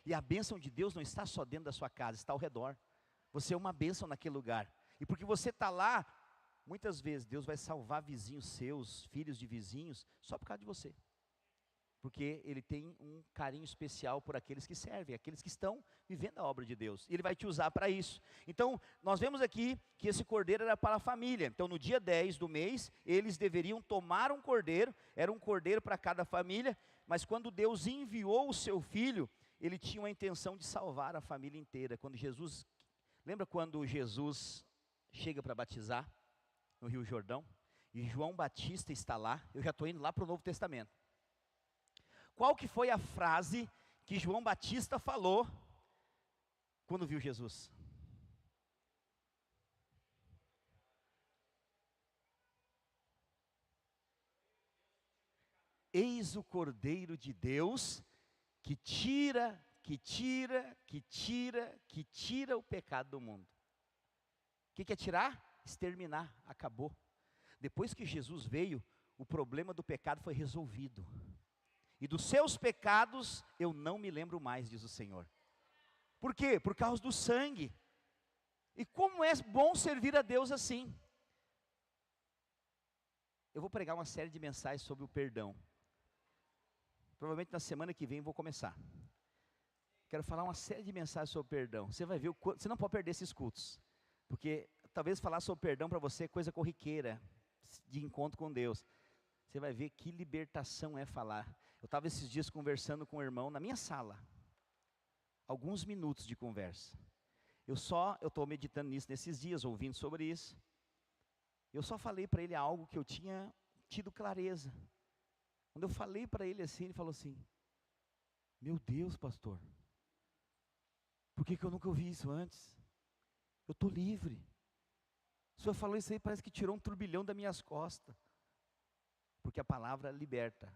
E a bênção de Deus não está só dentro da sua casa, está ao redor. Você é uma bênção naquele lugar. E porque você está lá, muitas vezes Deus vai salvar vizinhos seus, filhos de vizinhos, só por causa de você. porque Ele tem um carinho especial por aqueles que servem, aqueles que estão vivendo a obra de Deus, e Ele vai te usar para isso. Então, nós vemos aqui que esse cordeiro era para a família. Então, no dia 10 do mês, eles deveriam tomar um cordeiro, era um cordeiro para cada família, mas quando Deus enviou o seu Filho, Ele tinha a intenção de salvar a família inteira. Lembra quando Jesus chega para batizar no Rio Jordão, e João Batista está lá? Eu já estou indo lá para o Novo Testamento. Qual que foi a frase que João Batista falou quando viu Jesus? Eis o Cordeiro de Deus que tira o pecado do mundo. O que é tirar? Exterminar, acabou. Depois que Jesus veio, o problema do pecado foi resolvido. E dos seus pecados eu não me lembro mais, diz o Senhor. Por quê? Por causa do sangue. E como é bom servir a Deus assim. Eu vou pregar uma série de mensagens sobre o perdão. Provavelmente na semana que vem vou começar. Quero falar uma série de mensagens sobre o perdão. Você vai ver você não pode perder esses cultos. Porque talvez falar sobre perdão para você é coisa corriqueira, de encontro com Deus. Você vai ver que libertação é falar. Eu estava esses dias conversando com um irmão na minha sala. Alguns minutos de conversa. Eu estou meditando nisso nesses dias, ouvindo sobre isso. Eu só falei para ele algo que eu tinha tido clareza. Quando eu falei para ele assim, ele falou assim: meu Deus, pastor, por que eu nunca ouvi isso antes? Eu estou livre. O senhor falou isso aí, parece que tirou um turbilhão das minhas costas. Porque a palavra liberta,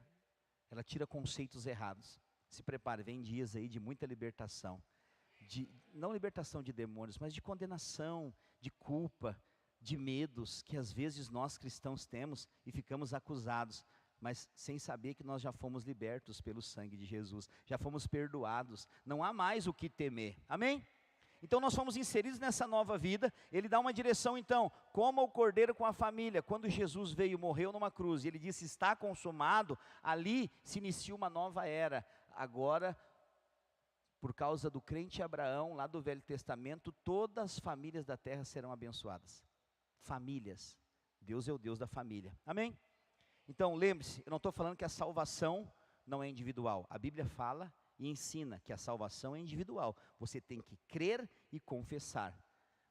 ela tira conceitos errados. Se prepare, vem dias aí de muita libertação. Não libertação de demônios, mas de condenação, de culpa, de medos que às vezes nós cristãos temos e ficamos acusados, mas sem saber que nós já fomos libertos pelo sangue de Jesus, já fomos perdoados, não há mais o que temer, amém? Então nós fomos inseridos nessa nova vida. Ele dá uma direção então, como o cordeiro com a família. Quando Jesus veio, morreu numa cruz, e ele disse, está consumado, ali se inicia uma nova era. Agora, por causa do crente Abraão, lá do Velho Testamento, todas as famílias da terra serão abençoadas. Famílias, Deus é o Deus da família, amém? Então lembre-se, eu não estou falando que a salvação não é individual. A Bíblia fala e ensina que a salvação é individual. Você tem que crer e confessar.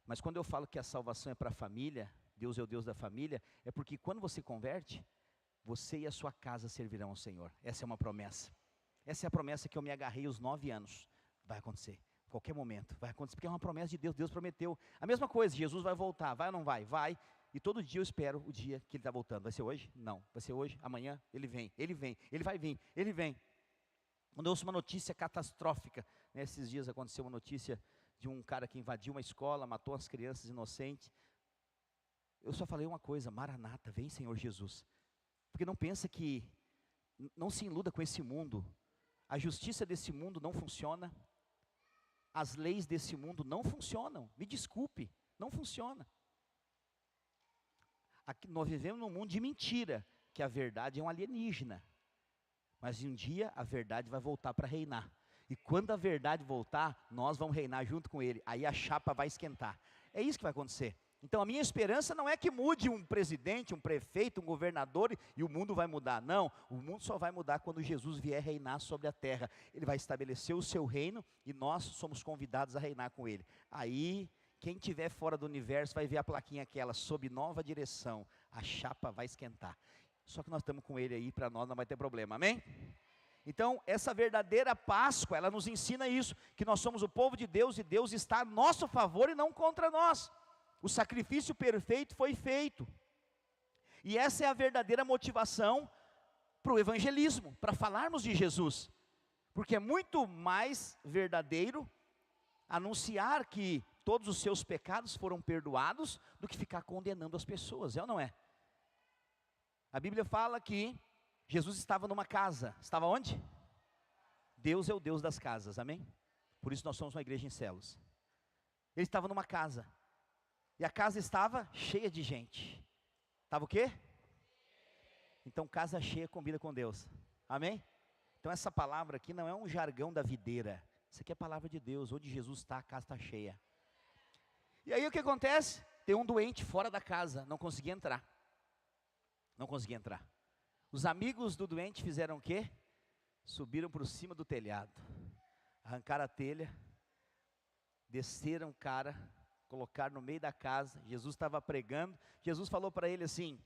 Mas quando eu falo que a salvação é para a família, Deus é o Deus da família, é porque quando você converte, você e a sua casa servirão ao Senhor. Essa é uma promessa. Essa é a promessa que eu me agarrei aos 9 anos. Vai acontecer, a qualquer momento, vai acontecer, porque é uma promessa de Deus, Deus prometeu. A mesma coisa, Jesus vai voltar, vai ou não vai? Vai. E todo dia eu espero o dia que Ele está voltando. Vai ser hoje? Não. Vai ser hoje? Amanhã? Ele vem, Ele vem, Ele vai vir, Ele vem. Quando eu ouço uma notícia catastrófica, nesses dias aconteceu uma notícia de um cara que invadiu uma escola, matou as crianças inocentes. Eu só falei uma coisa: Maranata, vem Senhor Jesus. Porque não pensa que, não se iluda com esse mundo. A justiça desse mundo não funciona. As leis desse mundo não funcionam. Me desculpe, não funciona. Aqui, nós vivemos num mundo de mentira, que a verdade é um alienígena. Mas um dia a verdade vai voltar para reinar. E quando a verdade voltar, nós vamos reinar junto com Ele. Aí a chapa vai esquentar. É isso que vai acontecer. Então a minha esperança não é que mude um presidente, um prefeito, um governador e o mundo vai mudar. Não, o mundo só vai mudar quando Jesus vier reinar sobre a terra. Ele vai estabelecer o seu reino e nós somos convidados a reinar com Ele. Aí, quem estiver fora do universo vai ver a plaquinha aquela, sob nova direção. A chapa vai esquentar. Só que nós estamos com Ele aí, para nós não vai ter problema, amém? Então, essa verdadeira Páscoa, ela nos ensina isso, que nós somos o povo de Deus e Deus está a nosso favor e não contra nós. O sacrifício perfeito foi feito. E essa é a verdadeira motivação para o evangelismo, para falarmos de Jesus. Porque é muito mais verdadeiro anunciar que todos os seus pecados foram perdoados do que ficar condenando as pessoas, é ou não é? A Bíblia fala que Jesus estava numa casa. Estava onde? Deus é o Deus das casas, amém? Por isso nós somos uma igreja em Celos. Ele estava numa casa. E a casa estava cheia de gente. Estava o quê? Então casa cheia combina com Deus, amém? Então essa palavra aqui não é um jargão da videira. Isso aqui é a palavra de Deus. Onde Jesus está, a casa está cheia. E aí o que acontece? Tem um doente fora da casa, não conseguia entrar. Não conseguia entrar. Os amigos do doente fizeram o quê? Subiram por cima do telhado. Arrancaram a telha. Desceram o cara. Colocaram no meio da casa. Jesus estava pregando. Jesus falou para ele assim: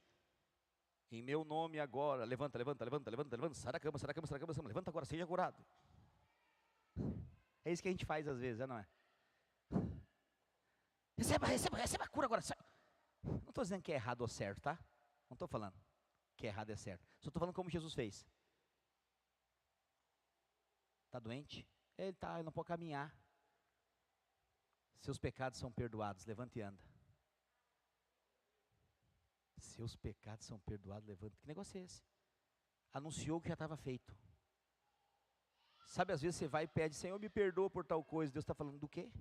em meu nome agora, levanta, levanta, levanta, levanta, levanta, sai da cama, sai da cama, sai da cama, levanta agora, seja curado. É isso que a gente faz às vezes, não é? Receba, receba, receba a cura agora. Não estou dizendo que é errado ou certo, tá? Não estou falando que é errado é certo. Só estou falando como Jesus fez. Está doente? Ele não pode caminhar. Seus pecados são perdoados, levanta e anda. Seus pecados são perdoados, levanta. Que negócio é esse? Anunciou que já estava feito. Sabe, às vezes você vai e pede: Senhor, me perdoa por tal coisa. Deus está falando: do quê?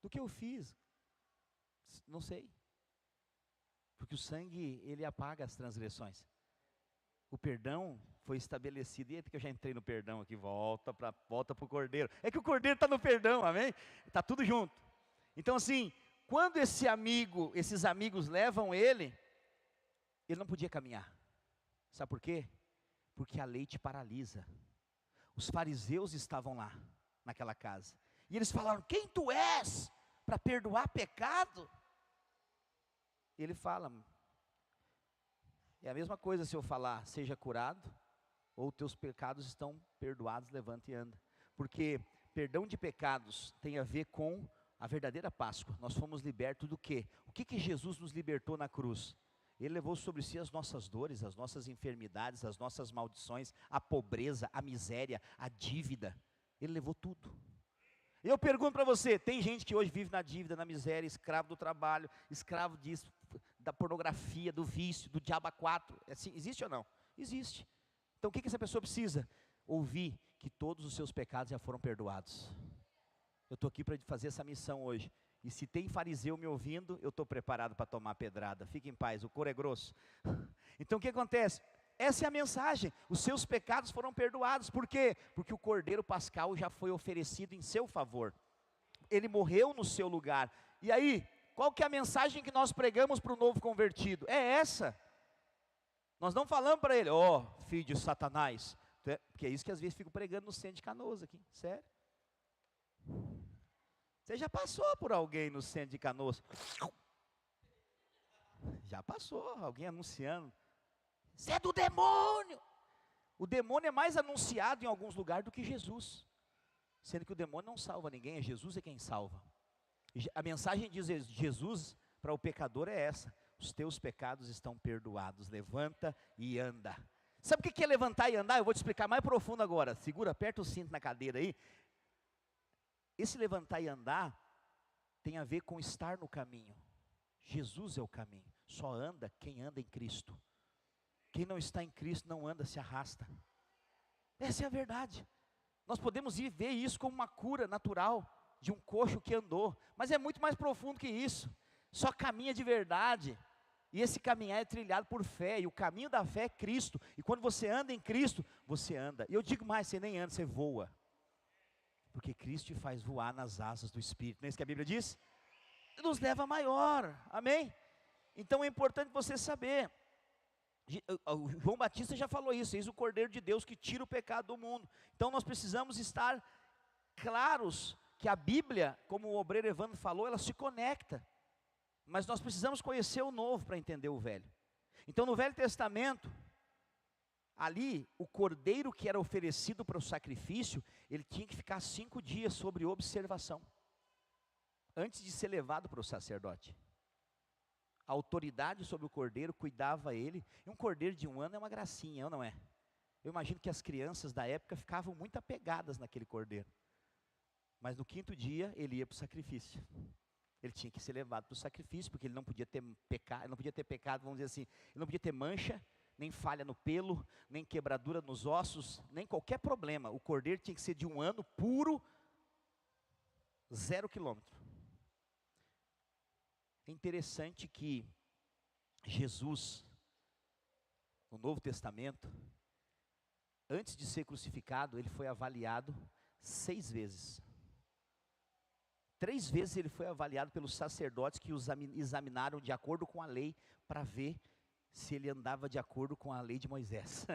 Do que eu fiz? Não sei. Porque o sangue, ele apaga as transgressões. O perdão foi estabelecido. E é porque eu já entrei no perdão aqui, volta para o Cordeiro. É que o Cordeiro está no perdão, amém? Está tudo junto. Então assim, quando esses amigos levam ele não podia caminhar. Sabe por quê? Porque a lei te paralisa. Os fariseus estavam lá, naquela casa. E eles falaram: quem tu és para perdoar pecado? E ele fala: é a mesma coisa se eu falar, seja curado, ou teus pecados estão perdoados, levanta e anda. Porque perdão de pecados tem a ver com a verdadeira Páscoa. Nós fomos libertos do quê? O que Jesus nos libertou na cruz? Ele levou sobre si as nossas dores, as nossas enfermidades, as nossas maldições, a pobreza, a miséria, a dívida. Ele levou tudo. Eu pergunto para você: tem gente que hoje vive na dívida, na miséria, escravo do trabalho, escravo disso, da pornografia, do vício, do diabo 4. Assim, existe ou não? Existe. Então o que essa pessoa precisa? Ouvir que todos os seus pecados já foram perdoados. Eu estou aqui para fazer essa missão hoje. E se tem fariseu me ouvindo, eu estou preparado para tomar pedrada. Fique em paz, o couro é grosso. Então o que acontece? Essa é a mensagem: os seus pecados foram perdoados. Por quê? Porque o Cordeiro Pascal já foi oferecido em seu favor. Ele morreu no seu lugar. E aí, qual que é a mensagem que nós pregamos para o novo convertido? É essa. Nós não falamos para ele: ó, filho de Satanás. Porque é isso que às vezes fico pregando no centro de Canoas aqui. Sério. Você já passou por alguém no centro de Canoas? Já passou, alguém anunciando: você é do demônio. O demônio é mais anunciado em alguns lugares do que Jesus. Sendo que o demônio não salva ninguém, é Jesus é quem salva. A mensagem de Jesus para o pecador é essa: os teus pecados estão perdoados, levanta e anda. Sabe o que é levantar e andar? Eu vou te explicar mais profundo agora. Segura, aperta o cinto na cadeira aí. Esse levantar e andar tem a ver com estar no caminho. Jesus é o caminho. Só anda quem anda em Cristo. Quem não está em Cristo não anda, se arrasta. Essa é a verdade. Nós podemos ir ver isso como uma cura natural de um coxo que andou, mas é muito mais profundo que isso. Só caminha de verdade. E esse caminhar é trilhado por fé, e o caminho da fé é Cristo. E quando você anda em Cristo, você anda. E eu digo mais, você nem anda, você voa. Porque Cristo te faz voar nas asas do Espírito. Não é isso que a Bíblia diz? Nos leva a maior, amém? Então é importante você saber. O João Batista já falou isso: eis o Cordeiro de Deus que tira o pecado do mundo. Então nós precisamos estar claros que a Bíblia, como o obreiro Evandro falou, ela se conecta. Mas nós precisamos conhecer o novo para entender o velho. Então no Velho Testamento, ali, o cordeiro que era oferecido para o sacrifício, ele tinha que ficar 5 dias sobre observação, antes de ser levado para o sacerdote. A autoridade sobre o cordeiro cuidava ele. E um cordeiro de 1 ano é uma gracinha, ou não é? Eu imagino que as crianças da época ficavam muito apegadas naquele cordeiro. Mas no 5º dia, ele ia para o sacrifício. Ele tinha que ser levado para o sacrifício, porque ele não podia ter pecado, vamos dizer assim, ele não podia ter mancha, nem falha no pelo, nem quebradura nos ossos, nem qualquer problema. O cordeiro tinha que ser de 1 ano, puro, 0 quilômetro. É interessante que Jesus, no Novo Testamento, antes de ser crucificado, ele foi avaliado 6 vezes. 3 vezes ele foi avaliado pelos sacerdotes que o examinaram de acordo com a lei, para ver se ele andava de acordo com a lei de Moisés.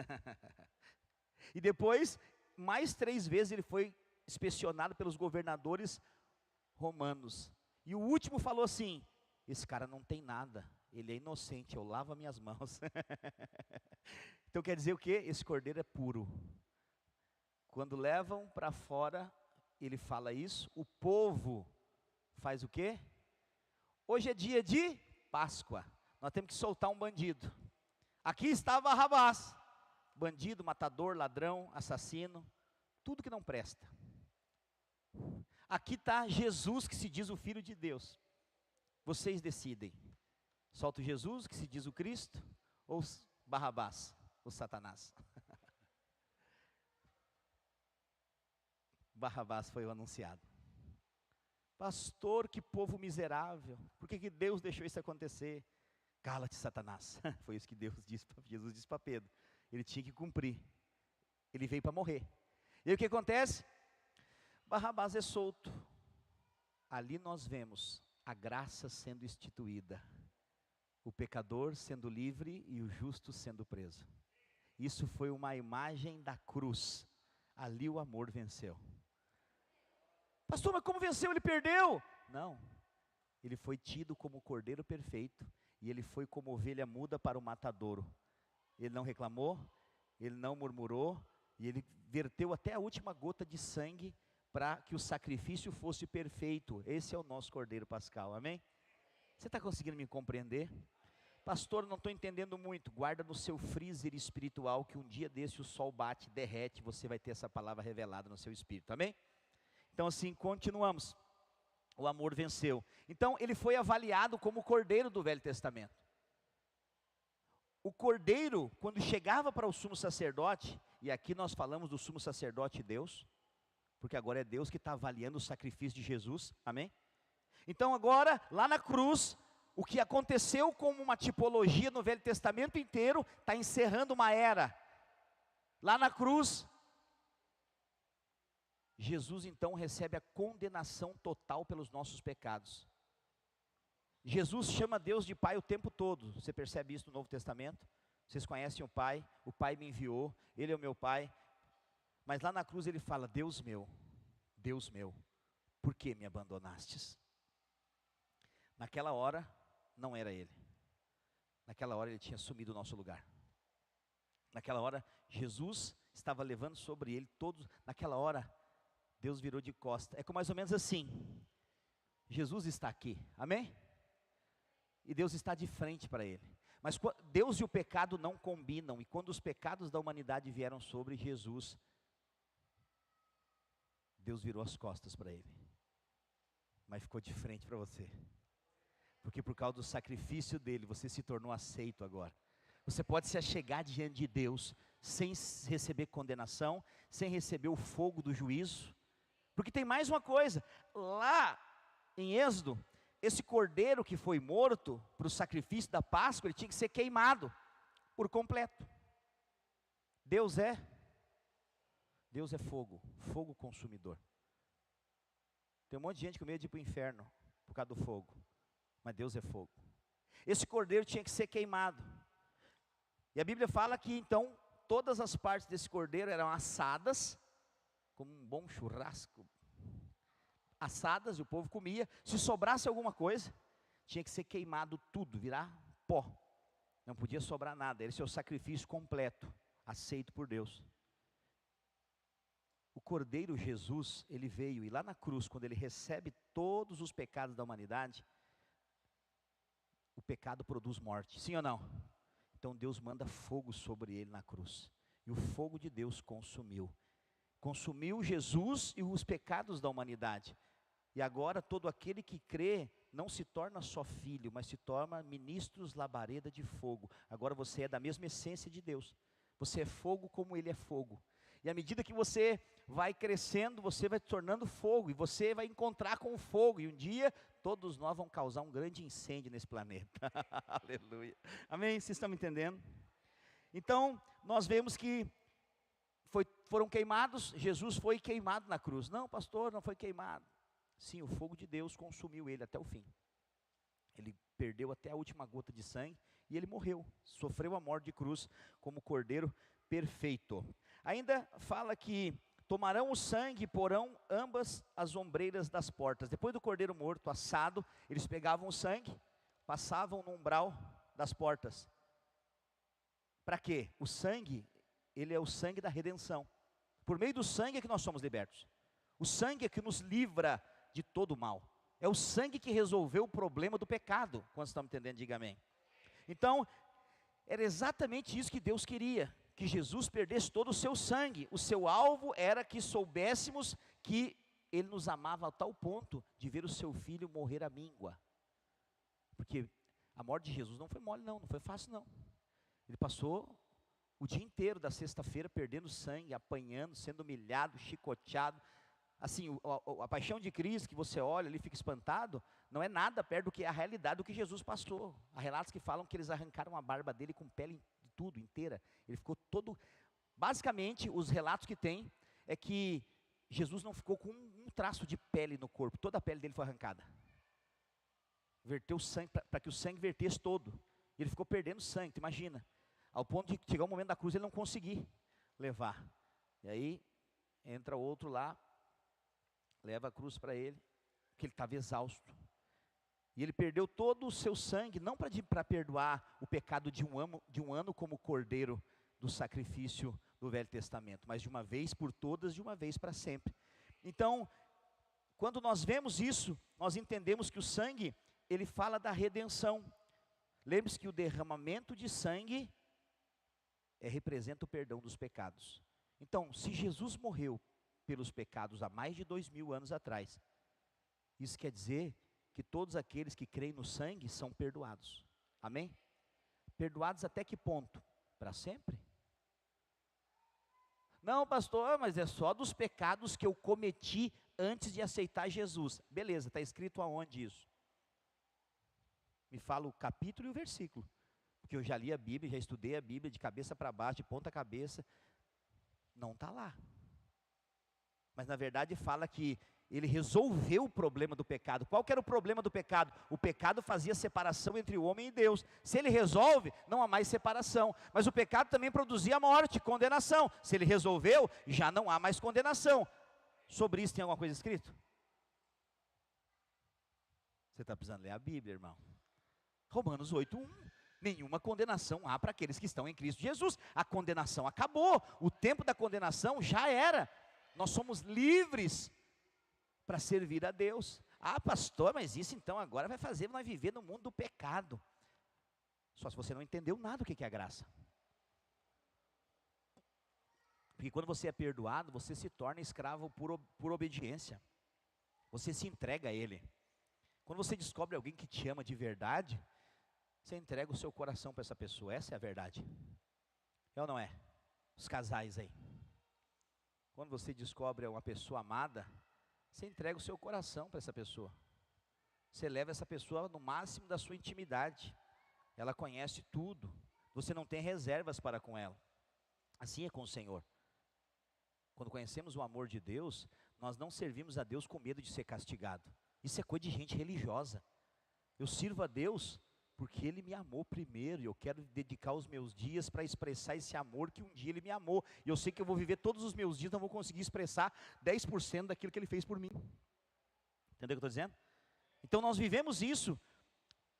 E depois, mais 3 vezes ele foi inspecionado pelos governadores romanos. E o último falou assim: esse cara não tem nada, ele é inocente, eu lavo as minhas mãos. Então quer dizer o quê? Esse cordeiro é puro. Quando levam para fora, ele fala isso, o povo faz o quê? Hoje é dia de Páscoa, nós temos que soltar um bandido. Aqui estava Barrabás, bandido, matador, ladrão, assassino, tudo que não presta. Aqui está Jesus, que se diz o Filho de Deus. Vocês decidem, solta o Jesus, que se diz o Cristo, ou Barrabás, o Satanás? Barrabás foi o anunciado. Pastor, que povo miserável, por que Deus deixou isso acontecer? Cala-te, Satanás. Foi isso que Jesus disse para Pedro. Ele tinha que cumprir. Ele veio para morrer. E aí o que acontece? Barrabás é solto. Ali nós vemos a graça sendo instituída, o pecador sendo livre e o justo sendo preso. Isso foi uma imagem da cruz. Ali o amor venceu. Pastor, mas como venceu? Ele perdeu? Não, ele foi tido como o cordeiro perfeito, e ele foi como ovelha muda para o matadouro. Ele não reclamou, ele não murmurou, e ele verteu até a última gota de sangue, para que o sacrifício fosse perfeito. Esse é o nosso cordeiro pascal, amém? Você está conseguindo me compreender? Pastor, não estou entendendo muito. Guarda no seu freezer espiritual, que um dia desse o sol bate, derrete, você vai ter essa palavra revelada no seu espírito, amém? Então assim, continuamos. O amor venceu. Então ele foi avaliado como o cordeiro do Velho Testamento. O cordeiro, quando chegava para o sumo sacerdote, e aqui nós falamos do sumo sacerdote Deus, porque agora é Deus que está avaliando o sacrifício de Jesus, amém? Então agora, lá na cruz, o que aconteceu como uma tipologia no Velho Testamento inteiro, está encerrando uma era. Lá na cruz, Jesus então recebe a condenação total pelos nossos pecados. Jesus chama Deus de Pai o tempo todo. Você percebe isso no Novo Testamento? Vocês conhecem o Pai me enviou, Ele é o meu Pai. Mas lá na cruz ele fala: Deus meu, por que me abandonastes? Naquela hora, não era Ele. Naquela hora Ele tinha assumido o nosso lugar. Naquela hora, Jesus estava levando sobre Ele todos. Naquela hora, Deus virou de costa. É como mais ou menos assim: Jesus está aqui, amém? E Deus está de frente para Ele. Mas Deus e o pecado não combinam. E quando os pecados da humanidade vieram sobre Jesus, Deus virou as costas para Ele, mas ficou de frente para você, porque por causa do sacrifício dele, você se tornou aceito agora. Você pode se achegar diante de Deus, sem receber condenação, sem receber o fogo do juízo, porque tem mais uma coisa, lá em Êxodo, esse cordeiro que foi morto, para o sacrifício da Páscoa, ele tinha que ser queimado, por completo. Deus é fogo, fogo consumidor. Tem um monte de gente com medo de ir para o inferno, por causa do fogo, mas Deus é fogo. Esse cordeiro tinha que ser queimado, e a Bíblia fala que então, todas as partes desse cordeiro eram assadas, como um bom churrasco, assadas, e o povo comia. Se sobrasse alguma coisa, tinha que ser queimado tudo, virar pó, não podia sobrar nada. Esse é o sacrifício completo, aceito por Deus. O Cordeiro Jesus, ele veio, e lá na cruz, quando ele recebe todos os pecados da humanidade, o pecado produz morte, sim ou não? Então Deus manda fogo sobre ele na cruz, e o fogo de Deus consumiu Jesus e os pecados da humanidade. E agora todo aquele que crê, não se torna só filho, mas se torna ministros labareda de fogo. Agora você é da mesma essência de Deus, você é fogo como ele é fogo. E à medida que você vai crescendo, você vai se tornando fogo, e você vai encontrar com o fogo, e um dia, todos nós vamos causar um grande incêndio nesse planeta. Aleluia, amém? Vocês estão me entendendo? Então, nós vemos que foram queimados, Jesus foi queimado na cruz. Não, pastor, não foi queimado. Sim, o fogo de Deus consumiu ele até o fim. Ele perdeu até a última gota de sangue e ele morreu. Sofreu a morte de cruz como cordeiro perfeito. Ainda fala que tomarão o sangue e porão ambas as ombreiras das portas. Depois do cordeiro morto, assado, eles pegavam o sangue, passavam no umbral das portas. Para quê? O sangue, ele é o sangue da redenção. Por meio do sangue é que nós somos libertos. O sangue é que nos livra de todo o mal. É o sangue que resolveu o problema do pecado. Quando estamos entendendo, diga amém. Então, era exatamente isso que Deus queria, que Jesus perdesse todo o seu sangue. O seu alvo era que soubéssemos que Ele nos amava a tal ponto de ver o seu Filho morrer à míngua. Porque a morte de Jesus não foi mole não foi fácil não. Ele passou o dia inteiro da sexta-feira perdendo sangue, apanhando, sendo humilhado, chicoteado. Assim, a paixão de Cristo que você olha ali, fica espantado, não é nada perto do que a realidade do que Jesus passou. Há relatos que falam que eles arrancaram a barba dele com pele de tudo, inteira. Ele ficou todo... Basicamente, os relatos que tem é que Jesus não ficou com um traço de pele no corpo, toda a pele dele foi arrancada. Verteu sangue, para que o sangue vertesse todo. E ele ficou perdendo sangue, tu imagina. Ao ponto de chegar o momento da cruz, ele não conseguir levar. E aí, entra outro lá, leva a cruz para ele, porque ele estava exausto. E ele perdeu todo o seu sangue, não para perdoar o pecado de um ano como cordeiro do sacrifício do Velho Testamento, mas de uma vez por todas, de uma vez para sempre. Então, quando nós vemos isso, nós entendemos que o sangue, ele fala da redenção. Lembre-se que o derramamento de sangue representa o perdão dos pecados. Então, se Jesus morreu pelos pecados há mais de 2000 anos atrás, isso quer dizer que todos aqueles que creem no sangue são perdoados. Amém? Perdoados até que ponto? Para sempre? Não, pastor, mas é só dos pecados que eu cometi antes de aceitar Jesus. Beleza, está escrito aonde isso? Me fala o capítulo e o versículo. Porque eu já li a Bíblia, já estudei a Bíblia de cabeça para baixo, de ponta cabeça. Não está lá. Mas na verdade fala que ele resolveu o problema do pecado. Qual que era o problema do pecado? O pecado fazia separação entre o homem e Deus. Se ele resolve, não há mais separação. Mas o pecado também produzia morte, condenação. Se ele resolveu, já não há mais condenação. Sobre isso tem alguma coisa escrito? Você está precisando ler a Bíblia, irmão. Romanos 8:1. Nenhuma condenação há para aqueles que estão em Cristo Jesus. A condenação acabou. O tempo da condenação já era. Nós somos livres para servir a Deus. Ah, pastor, mas isso então agora vai fazer nós viver no mundo do pecado. Só se você não entendeu nada do que é a graça. Porque quando você é perdoado, você se torna escravo por obediência. Você se entrega a Ele. Quando você descobre alguém que te ama de verdade, você entrega o seu coração para essa pessoa. Essa é a verdade. É ou não é? Os casais aí. Quando você descobre uma pessoa amada, você entrega o seu coração para essa pessoa. Você leva essa pessoa no máximo da sua intimidade. Ela conhece tudo. Você não tem reservas para com ela. Assim é com o Senhor. Quando conhecemos o amor de Deus, nós não servimos a Deus com medo de ser castigado. Isso é coisa de gente religiosa. Eu sirvo a Deus porque Ele me amou primeiro, e eu quero dedicar os meus dias para expressar esse amor que um dia Ele me amou, e eu sei que eu vou viver todos os meus dias, não vou conseguir expressar 10% daquilo que Ele fez por mim. Entendeu o que eu estou dizendo? Então nós vivemos isso,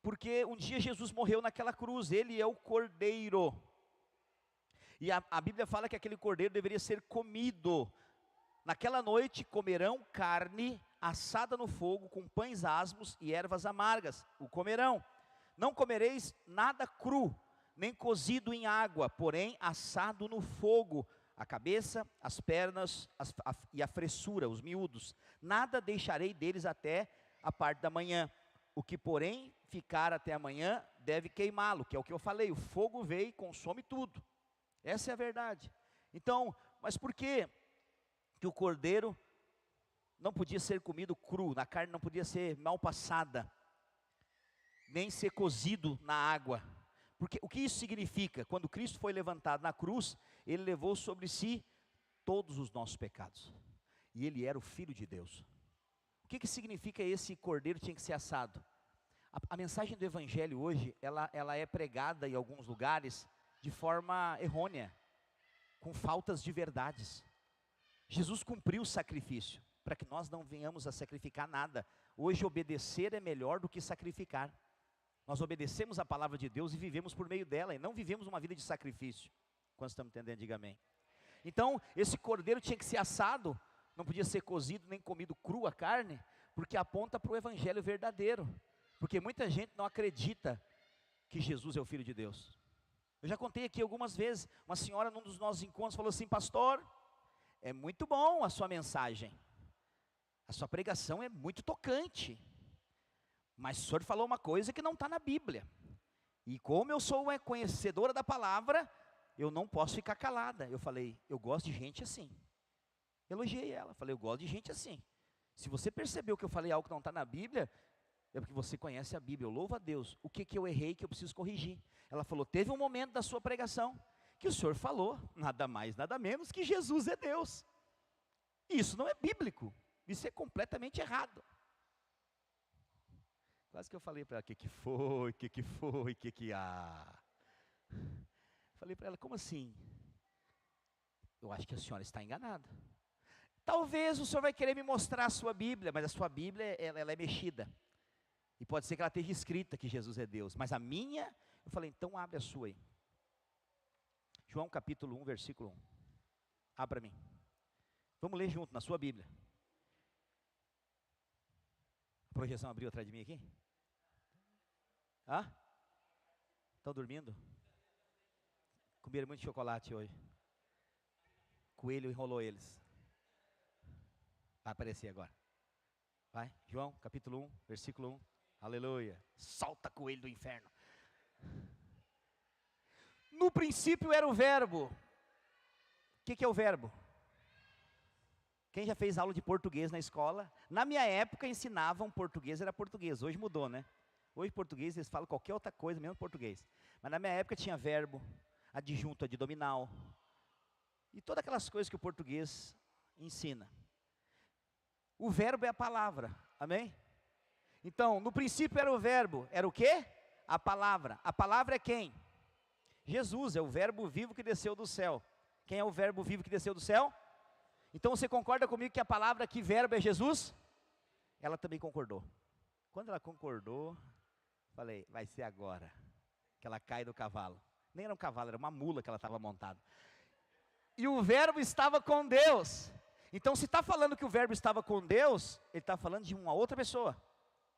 porque um dia Jesus morreu naquela cruz, Ele é o Cordeiro, e a Bíblia fala que aquele Cordeiro deveria ser comido. Naquela noite comerão carne assada no fogo, com pães asmos e ervas amargas, o comerão. Não comereis nada cru, nem cozido em água, porém assado no fogo, a cabeça, as pernas e a fressura, os miúdos. Nada deixarei deles até a parte da manhã. O que, porém, ficar até amanhã, deve queimá-lo, que é o que eu falei, o fogo veio e consome tudo. Essa é a verdade. Então, mas por que o cordeiro não podia ser comido cru, a carne não podia ser mal passada, nem ser cozido na água? Porque o que isso significa? Quando Cristo foi levantado na cruz, Ele levou sobre si todos os nossos pecados. E ele era o Filho de Deus. O que significa esse cordeiro tinha que ser assado? A mensagem do Evangelho hoje, ela é pregada em alguns lugares de forma errônea, com faltas de verdades. Jesus cumpriu o sacrifício, para que nós não venhamos a sacrificar nada. Hoje obedecer é melhor do que sacrificar. Nós obedecemos a palavra de Deus e vivemos por meio dela, e não vivemos uma vida de sacrifício. Quando estamos entendendo, diga amém. Então, esse cordeiro tinha que ser assado, não podia ser cozido nem comido cru a carne, porque aponta para o Evangelho verdadeiro. Porque muita gente não acredita que Jesus é o Filho de Deus. Eu já contei aqui algumas vezes, uma senhora num dos nossos encontros falou assim: pastor, é muito bom a sua mensagem, a sua pregação é muito tocante, mas o senhor falou uma coisa que não está na Bíblia, e como eu sou uma conhecedora da palavra, eu não posso ficar calada. Eu falei: eu gosto de gente assim. Elogiei ela, falei: eu gosto de gente assim. Se você percebeu que eu falei algo que não está na Bíblia, é porque você conhece a Bíblia. Eu louvo a Deus. O que eu errei que eu preciso corrigir? Ela falou: teve um momento da sua pregação que o senhor falou, nada mais, nada menos, que Jesus é Deus. Isso não é bíblico, isso é completamente errado. Quase que eu falei para ela: que foi, Falei para ela: como assim? Eu acho que a senhora está enganada. Talvez o senhor vai querer me mostrar a sua Bíblia, mas a sua Bíblia, ela é mexida. E pode ser que ela esteja escrita que Jesus é Deus, mas a minha, eu falei: então abre a sua aí. João capítulo 1, versículo 1. Abra para mim. Vamos ler junto na sua Bíblia. A projeção abriu atrás de mim aqui? Estão dormindo? Comeram muito chocolate hoje. Coelho enrolou eles. Vai aparecer agora. Vai, João capítulo 1, versículo 1. Aleluia. Solta coelho do inferno. No princípio era o verbo. O que é o verbo? Quem já fez aula de português na escola? Na minha época ensinavam português, era português. Hoje mudou, né? Hoje português eles falam qualquer outra coisa, mesmo português. Mas na minha época tinha verbo, adjunto, adnominal. E todas aquelas coisas que o português ensina. O verbo é a palavra, amém? Então, no princípio era o verbo, era o quê? A palavra. A palavra é quem? Jesus, é o verbo vivo que desceu do céu. Quem é o verbo vivo que desceu do céu? Então você concorda comigo que a palavra que verbo é Jesus? Ela também concordou. Quando ela concordou, falei: vai ser agora que ela cai do cavalo. Nem era um cavalo, era uma mula que ela estava montada. E o verbo estava com Deus. Então, se está falando que o verbo estava com Deus, ele está falando de uma outra pessoa,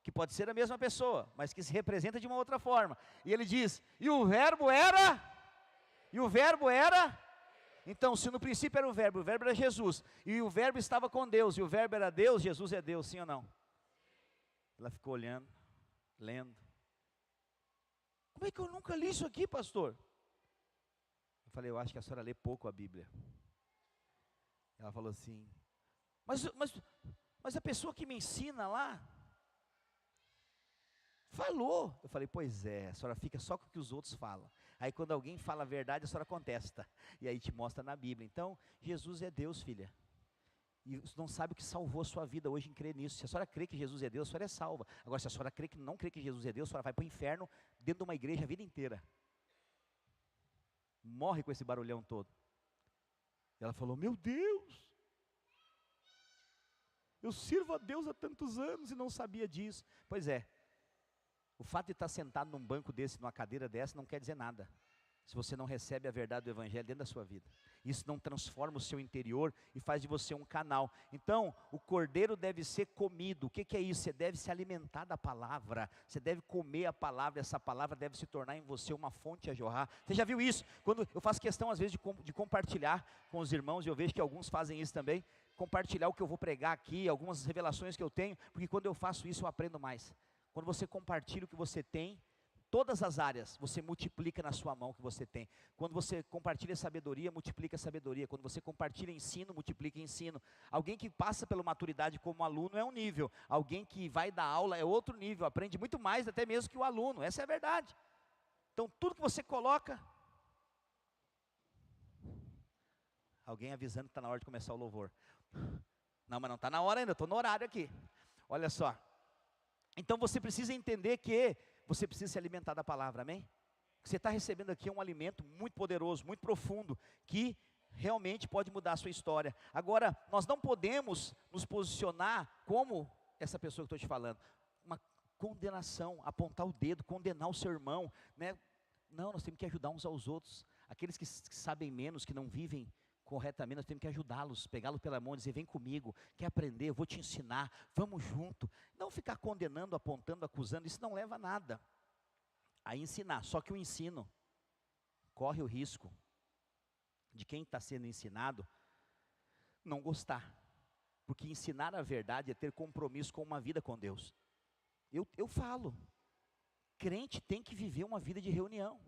que pode ser a mesma pessoa, mas que se representa de uma outra forma. E ele diz: e o verbo era? Então, se no princípio era o verbo era Jesus, e o verbo estava com Deus, e o verbo era Deus, Jesus é Deus, sim ou não? Ela ficou olhando, lendo. Como é que eu nunca li isso aqui, pastor? Eu falei: eu acho que a senhora lê pouco a Bíblia. Ela falou assim: mas a pessoa que me ensina lá falou. Eu falei: pois é, a senhora fica só com o que os outros falam. Aí quando alguém fala a verdade, a senhora contesta. E aí te mostra na Bíblia. Então, Jesus é Deus, filha. E você não sabe o que salvou a sua vida hoje em crer nisso. Se a senhora crê que Jesus é Deus, a senhora é salva. Agora, se a senhora não crê que Jesus é Deus, a senhora vai para o inferno dentro de uma igreja a vida inteira. Morre com esse barulhão todo. E ela falou: meu Deus, eu sirvo a Deus há tantos anos e não sabia disso. Pois é, o fato de estar sentado num banco desse, numa cadeira dessa, não quer dizer nada, se você não recebe a verdade do Evangelho dentro da sua vida. Isso não transforma o seu interior e faz de você um canal. Então, o cordeiro deve ser comido. O que é isso? Você deve se alimentar da palavra, você deve comer a palavra, essa palavra deve se tornar em você uma fonte a jorrar. Você já viu isso? Quando eu faço questão às vezes de compartilhar com os irmãos, e eu vejo que alguns fazem isso também, compartilhar o que eu vou pregar aqui, algumas revelações que eu tenho, porque quando eu faço isso eu aprendo mais. Quando você compartilha o que você tem, todas as áreas, você multiplica na sua mão o que você tem. Quando você compartilha sabedoria, multiplica sabedoria. Quando você compartilha ensino, multiplica ensino. Alguém que passa pela maturidade como aluno é um nível. Alguém que vai dar aula é outro nível. Aprende muito mais até mesmo que o aluno. Essa é a verdade. Então, tudo que você coloca... Alguém avisando que está na hora de começar o louvor. Não, mas não está na hora ainda, estou no horário aqui. Olha só. Então você precisa entender que você precisa se alimentar da palavra, amém? O que você está recebendo aqui é um alimento muito poderoso, muito profundo, que realmente pode mudar a sua história. Agora, nós não podemos nos posicionar como essa pessoa que estou te falando. Uma condenação, apontar o dedo, condenar o seu irmão, né? Não, nós temos que ajudar uns aos outros. Aqueles que sabem menos, que não vivem corretamente, nós temos que ajudá-los, pegá-los pela mão e dizer, vem comigo, quer aprender, eu vou te ensinar, vamos junto. Não ficar condenando, apontando, acusando, isso não leva a nada. A ensinar, só que o ensino corre o risco de quem está sendo ensinado não gostar. Porque ensinar a verdade é ter compromisso com uma vida com Deus. Eu falo, crente tem que viver uma vida de reunião.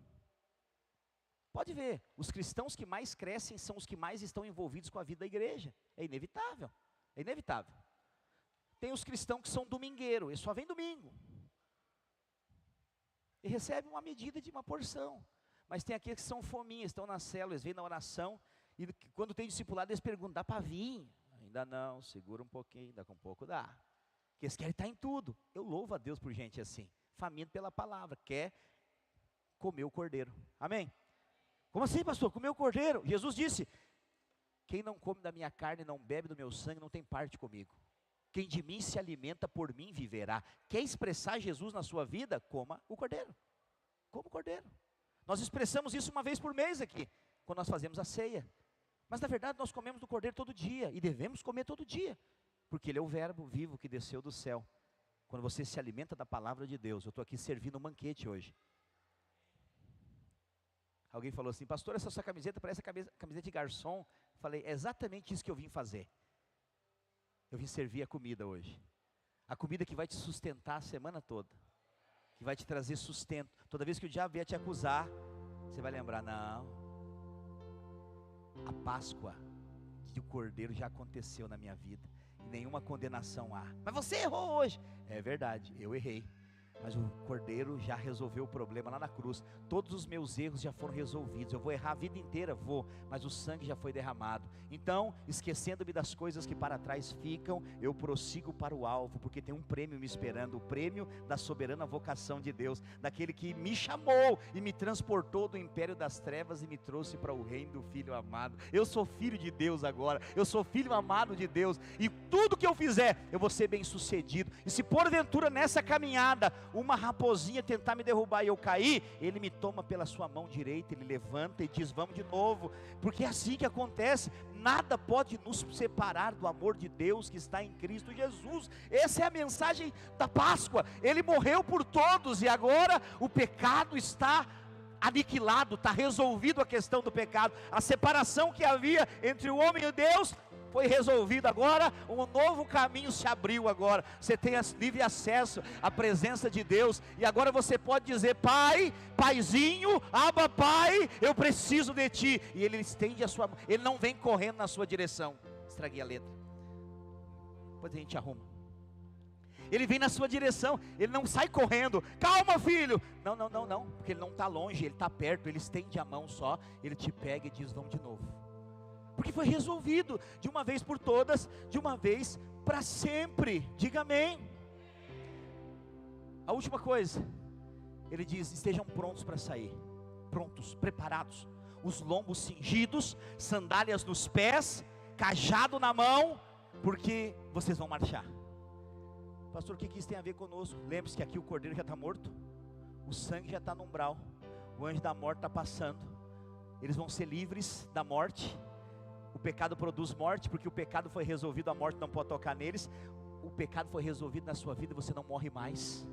Pode ver, os cristãos que mais crescem são os que mais estão envolvidos com a vida da igreja. É inevitável, é inevitável. Tem os cristãos que são domingueiros, eles só vêm domingo. E recebem uma medida de uma porção. Mas tem aqueles que são fominhas, estão na célula, eles vêm na oração, e quando tem discipulado eles perguntam, dá para vir? Ainda não, segura um pouquinho, daqui a um pouco dá. Porque eles querem estar em tudo. Eu louvo a Deus por gente assim, faminto pela palavra, quer comer o cordeiro. Amém? Como assim, pastor? Comer o cordeiro? Jesus disse, quem não come da minha carne e não bebe do meu sangue não tem parte comigo. Quem de mim se alimenta por mim viverá. Quer expressar Jesus na sua vida? Coma o cordeiro. Coma o cordeiro. Nós expressamos isso uma vez por mês aqui, quando nós fazemos a ceia. Mas na verdade nós comemos do cordeiro todo dia, e devemos comer todo dia, porque ele é o verbo vivo que desceu do céu. Quando você se alimenta da palavra de Deus, eu estou aqui servindo um banquete hoje. Alguém falou assim, pastor, essa sua camiseta parece a camiseta de garçom. Falei, é exatamente isso que eu vim fazer. Eu vim servir a comida hoje. A comida que vai te sustentar a semana toda. Que vai te trazer sustento. Toda vez que o diabo vier te acusar, você vai lembrar, não. A Páscoa do Cordeiro já aconteceu na minha vida. E nenhuma condenação há. Mas você errou hoje. É verdade, eu errei. Mas o Cordeiro já resolveu o problema lá na cruz. Todos os meus erros já foram resolvidos. Eu vou errar a vida inteira, vou, mas o sangue já foi derramado. Então, esquecendo-me das coisas que para trás ficam, eu prossigo para o alvo, porque tem um prêmio me esperando, o prêmio da soberana vocação de Deus, daquele que me chamou e me transportou do império das trevas e me trouxe para o reino do Filho amado. Eu sou filho de Deus agora, eu sou filho amado de Deus, e tudo que eu fizer, eu vou ser bem sucedido. E se porventura nessa caminhada uma raposinha tentar me derrubar e eu cair, ele me toma pela sua mão direita, ele levanta e diz, vamos de novo, porque é assim que acontece. Nada pode nos separar do amor de Deus que está em Cristo Jesus. Essa é a mensagem da Páscoa. Ele morreu por todos e agora o pecado está aniquilado, está resolvido a questão do pecado. A separação que havia entre o homem e Deus foi resolvido agora, um novo caminho se abriu agora, você tem livre acesso à presença de Deus, e agora você pode dizer, pai, paizinho, Abba pai, eu preciso de ti, e ele estende a sua mão, ele não vem correndo na sua direção, estraguei a letra, depois a gente arruma, ele vem na sua direção, ele não sai correndo, calma filho, não, porque ele não está longe, ele está perto, ele estende a mão só, ele te pega e diz, vamos de novo, porque foi resolvido de uma vez por todas, de uma vez para sempre. Diga amém. A última coisa, ele diz, estejam prontos para sair, prontos, preparados, os lombos cingidos, sandálias nos pés, cajado na mão, porque vocês vão marchar. Pastor, o que isso tem a ver conosco? Lembre-se que aqui o cordeiro já está morto, o sangue já está no umbral, o anjo da morte está passando, eles vão ser livres da morte. O pecado produz morte, porque o pecado foi resolvido, a morte não pode tocar neles. O pecado foi resolvido na sua vida, você não morre mais.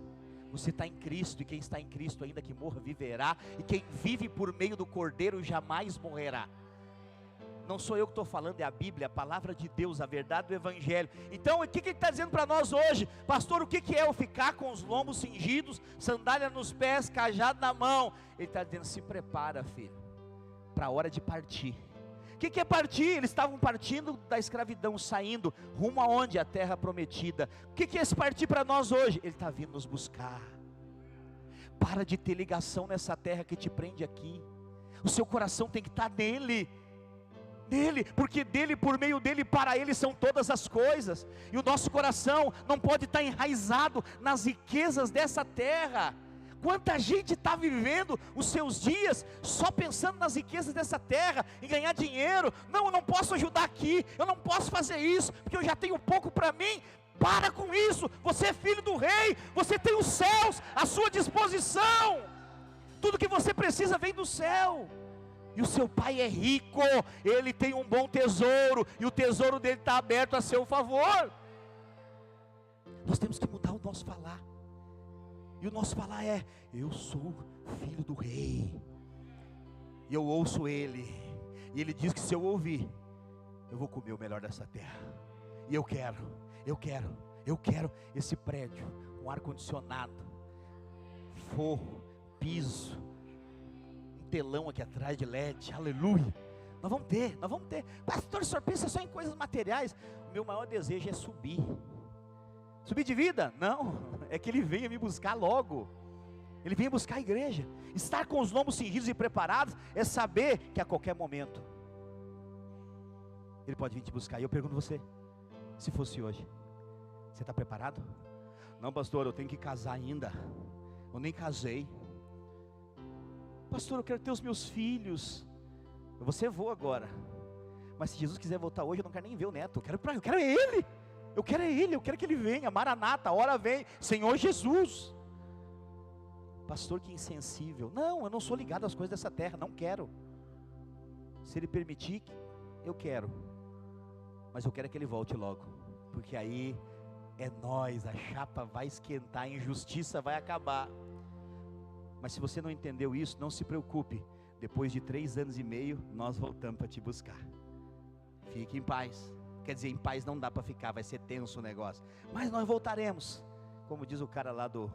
Você está em Cristo, e quem está em Cristo, ainda que morra, viverá. E quem vive por meio do Cordeiro jamais morrerá. Não sou eu que estou falando, é a Bíblia, a palavra de Deus, a verdade do Evangelho. Então o que ele está dizendo para nós hoje? Pastor, o que é eu ficar com os lombos cingidos, sandália nos pés, cajado na mão? Ele está dizendo, se prepara filho, para a hora de partir. O que é partir? Eles estavam partindo da escravidão, saindo rumo aonde? A terra prometida. O que é esse partir para nós hoje? Ele está vindo nos buscar. Para de ter ligação nessa terra que te prende aqui. O seu coração tem que estar nele. Nele, porque dele, por meio dele, para ele são todas as coisas. E o nosso coração não pode estar enraizado nas riquezas dessa terra. Quanta gente está vivendo os seus dias só pensando nas riquezas dessa terra, em ganhar dinheiro. Não, eu não posso ajudar aqui, eu não posso fazer isso, porque eu já tenho pouco para mim. Para com isso, você é filho do rei, você tem os céus à sua disposição. Tudo que você precisa vem do céu. E o seu pai é rico, ele tem um bom tesouro, e o tesouro dele está aberto a seu favor. Nós temos que mudar o nosso falar. E o nosso falar é: eu sou filho do rei, e eu ouço ele, e ele diz que se eu ouvir, eu vou comer o melhor dessa terra. E eu quero esse prédio com ar-condicionado, forro, piso, telão aqui atrás de LED, aleluia. Nós vamos ter. Pastor, o senhor pensa só em coisas materiais? O meu maior desejo é subir de vida? Não, é que ele venha me buscar logo. Ele venha buscar a igreja. Estar com os lombos cingidos e preparados é saber que a qualquer momento ele pode vir te buscar. E eu pergunto a você, se fosse hoje, você está preparado? Não, pastor, eu tenho que casar ainda, eu nem casei. Pastor, eu quero ter os meus filhos. Você voa agora, mas se Jesus quiser voltar hoje, eu não quero nem ver o neto. Eu quero ele. Eu quero que ele venha. Maranata, a hora vem, Senhor Jesus. Pastor, que insensível. Não, eu não sou ligado às coisas dessa terra, não quero. Se ele permitir, eu quero. Mas eu quero que ele volte logo, porque aí é nós, a chapa vai esquentar, a injustiça vai acabar. Mas se você não entendeu isso, não se preocupe. Depois de 3 anos e meio, nós voltamos para te buscar. Fique em paz. Quer dizer, em paz não dá para ficar, vai ser tenso o negócio. Mas nós voltaremos. Como diz o cara lá do...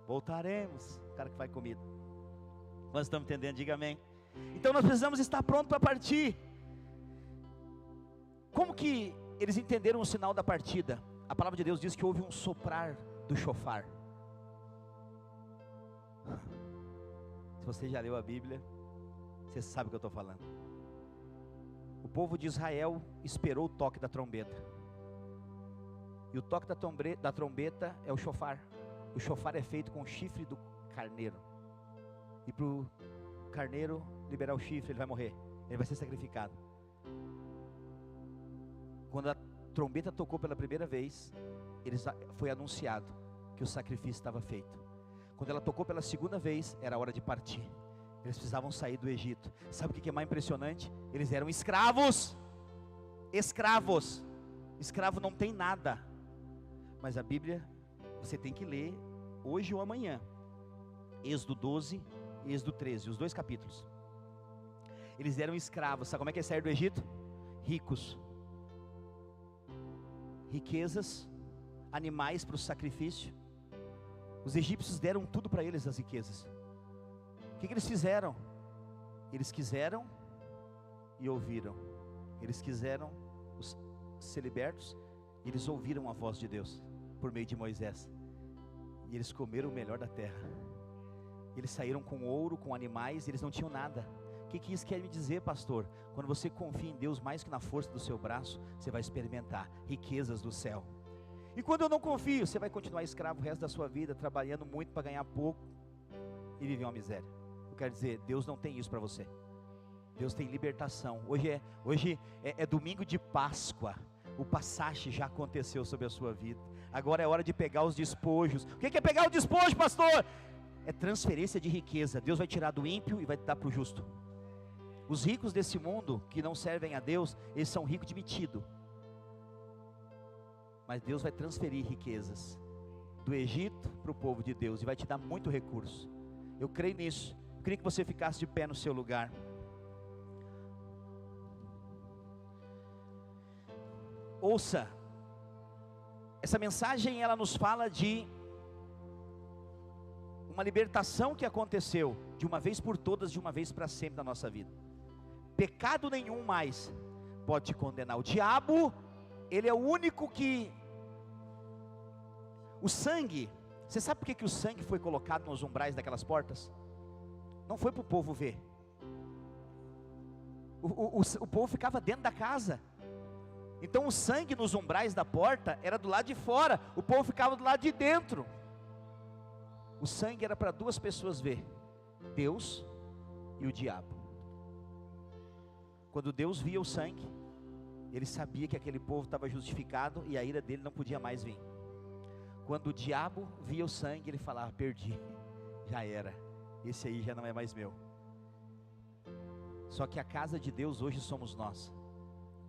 Voltaremos. O cara que faz comida. Nós estamos entendendo, diga amém. Então nós precisamos estar prontos para partir. Como que eles entenderam o sinal da partida? A palavra de Deus diz que houve um soprar do chofar. Se você já leu a Bíblia, você sabe o que eu estou falando. O povo de Israel esperou o toque da trombeta. E o toque da trombeta é o chofar. O chofar é feito com o chifre do carneiro. E para o carneiro liberar o chifre, ele vai morrer. Ele vai ser sacrificado. Quando a trombeta tocou pela primeira vez, foi anunciado que o sacrifício estava feito. Quando ela tocou pela segunda vez, era hora de partir. Eles precisavam sair do Egito. Sabe o que é mais impressionante? Eles eram escravos. Escravo não tem nada. Mas a Bíblia, você tem que ler hoje ou amanhã. Êxodo 12 e Êxodo 13, os 2 capítulos. Eles eram escravos. Sabe como é que é sair do Egito? Ricos. Riquezas, animais para o sacrifício. Os egípcios deram tudo para eles, as riquezas. O que eles fizeram? Eles quiseram e ouviram. Eles quiseram ser libertos, e eles ouviram a voz de Deus por meio de Moisés. E eles comeram o melhor da terra. Eles saíram com ouro, com animais, e eles não tinham nada. O que isso quer me dizer, pastor? Quando você confia em Deus mais que na força do seu braço, você vai experimentar riquezas do céu. E quando eu não confio, você vai continuar escravo o resto da sua vida, trabalhando muito para ganhar pouco e viver uma miséria. Eu quero dizer, Deus não tem isso para você. Deus tem libertação. Hoje é domingo de Páscoa. O passache já aconteceu sobre a sua vida. Agora é hora de pegar os despojos. O que é pegar o despojo, pastor? É transferência de riqueza. Deus vai tirar do ímpio e vai dar para o justo. Os ricos desse mundo que não servem a Deus, eles são ricos de metido. Mas Deus vai transferir riquezas do Egito para o povo de Deus e vai te dar muito recurso. Eu creio nisso. Eu queria que você ficasse de pé no seu lugar. Ouça, essa mensagem ela nos fala de uma libertação que aconteceu de uma vez por todas, de uma vez para sempre na nossa vida. Pecado nenhum mais pode te condenar. O diabo, ele é o único que... O sangue, você sabe por que o sangue foi colocado nos umbrais daquelas portas? Não foi para o povo ver. O povo ficava dentro da casa. Então o sangue nos umbrais da porta era do lado de fora, o povo ficava do lado de dentro. O sangue era para duas pessoas ver: Deus e o diabo. Quando Deus via o sangue, ele sabia que aquele povo estava justificado e a ira dele não podia mais vir. Quando o diabo via o sangue, ele falava: perdi, já era, esse aí já não é mais meu. Só que a casa de Deus hoje somos nós,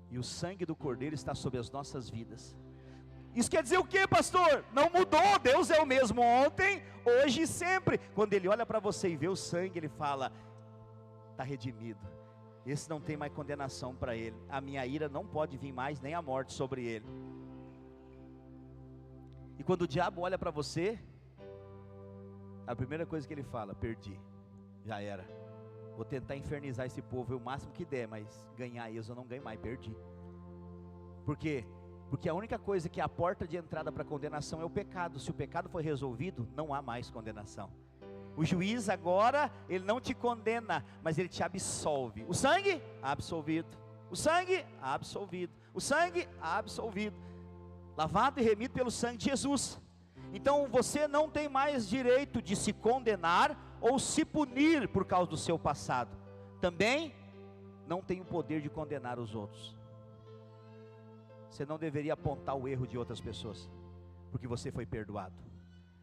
e o sangue do Cordeiro está sobre as nossas vidas. Isso quer dizer o que, pastor? Não mudou, Deus é o mesmo ontem, hoje e sempre. Quando ele olha para você e vê o sangue, ele fala: está redimido, esse não tem mais condenação para ele, a minha ira não pode vir mais, nem a morte sobre ele. E quando o diabo olha para você, a primeira coisa que ele fala: perdi, já era, vou tentar infernizar esse povo o máximo que der, mas ganhar eles eu não ganho mais, perdi. Por quê? Porque a única coisa que é a porta de entrada para a condenação é o pecado. Se o pecado for resolvido, não há mais condenação. O juiz agora, ele não te condena, mas ele te absolve. O sangue, absolvido. O sangue, absolvido. O sangue, absolvido. Lavado e remido pelo sangue de Jesus. Então você não tem mais direito de se condenar ou se punir por causa do seu passado. Também não tem o poder de condenar os outros. Você não deveria apontar o erro de outras pessoas, porque você foi perdoado.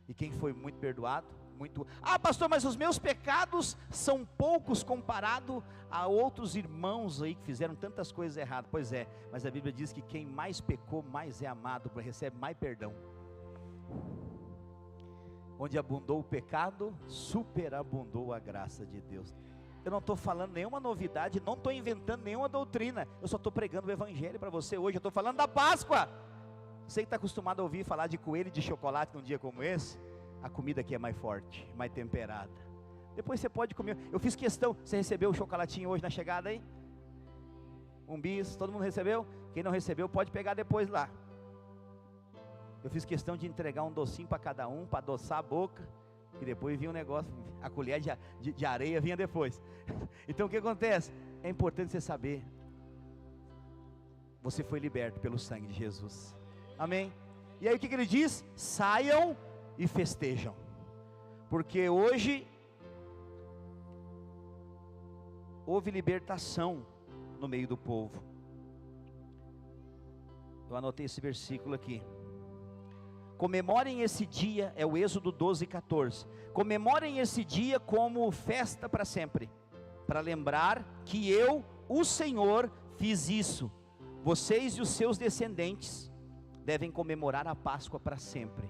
E quem foi muito perdoado, muito... Ah, pastor, mas os meus pecados são poucos comparado a outros irmãos aí que fizeram tantas coisas erradas. Pois é, mas a Bíblia diz que quem mais pecou, mais é amado, recebe mais perdão. Onde abundou o pecado, superabundou a graça de Deus. Eu não estou falando nenhuma novidade, não estou inventando nenhuma doutrina, eu só estou pregando o evangelho para você hoje. Eu estou falando da Páscoa. Você que está acostumado a ouvir falar de coelho e de chocolate num dia como esse, a comida aqui é mais forte, mais temperada. Depois você pode comer. Eu fiz questão, você recebeu o chocolatinho hoje na chegada aí? Um bis, todo mundo recebeu? Quem não recebeu pode pegar depois lá. Eu fiz questão de entregar um docinho para cada um, para adoçar a boca, e depois vinha um negócio, a colher de areia vinha depois. Então o que acontece? É importante você saber, você foi liberto pelo sangue de Jesus, amém? E aí o que ele diz? Saiam e festejam, porque hoje houve libertação no meio do povo. Eu anotei esse versículo aqui. Comemorem esse dia, é o Êxodo 12:14. Comemorem esse dia como festa para sempre, para lembrar que eu, o Senhor, fiz isso. Vocês e os seus descendentes devem comemorar a Páscoa para sempre.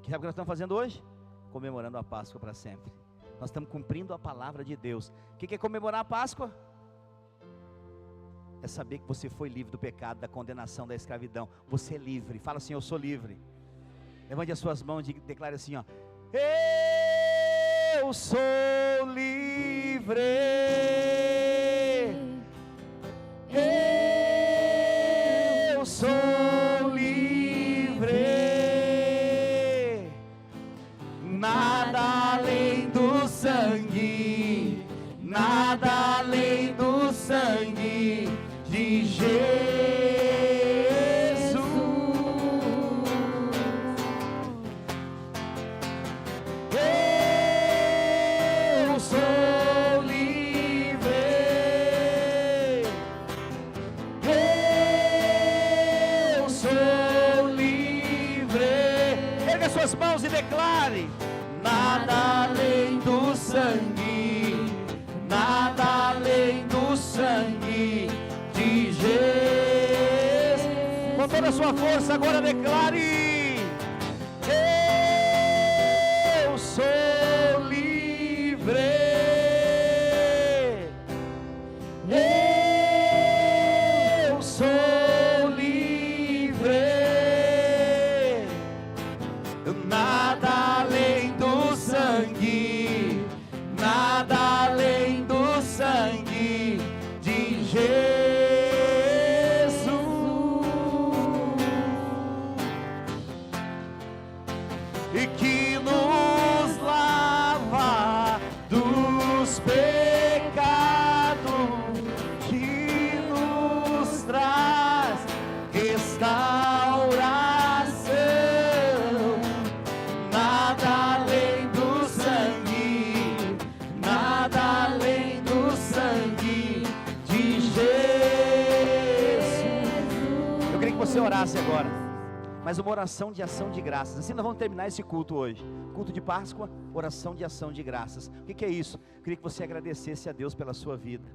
Sabe o que nós estamos fazendo hoje? Comemorando a Páscoa para sempre. Nós estamos cumprindo a palavra de Deus. O que é comemorar a Páscoa? É saber que você foi livre do pecado, da condenação, da escravidão. Você é livre. Fala assim: eu sou livre. Levante as suas mãos e declare assim, ó: eu sou livre. Eu sou livre. Nada além do sangue, nada além do sangue de Jesus. Suas mãos e declare: nada além do sangue, nada além do sangue de Jesus. Com toda a sua força agora declare: eu sou livre. Eu sou livre. Nada além do sangue, nada além do sangue de Jesus. você orasse agora, mas uma oração de ação de graças. Assim nós vamos terminar esse culto hoje. Culto de Páscoa, oração de ação de graças. O que é isso? Eu queria que você agradecesse a Deus pela sua vida,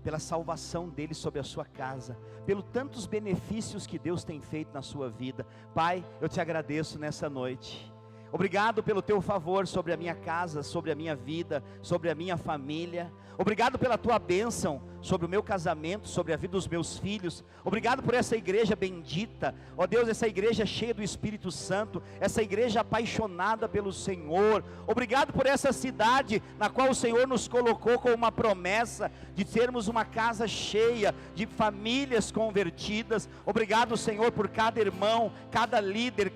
pela salvação dele sobre a sua casa, pelos tantos benefícios que Deus tem feito na sua vida. Pai, eu te agradeço nessa noite. Obrigado pelo teu favor sobre a minha casa, sobre a minha vida, sobre a minha família. Obrigado pela tua bênção sobre o meu casamento, sobre a vida dos meus filhos. Obrigado por essa igreja bendita, ó Deus, essa igreja cheia do Espírito Santo, essa igreja apaixonada pelo Senhor. Obrigado por essa cidade na qual o Senhor nos colocou com uma promessa de termos uma casa cheia de famílias convertidas. Obrigado, Senhor, por cada irmão, cada líder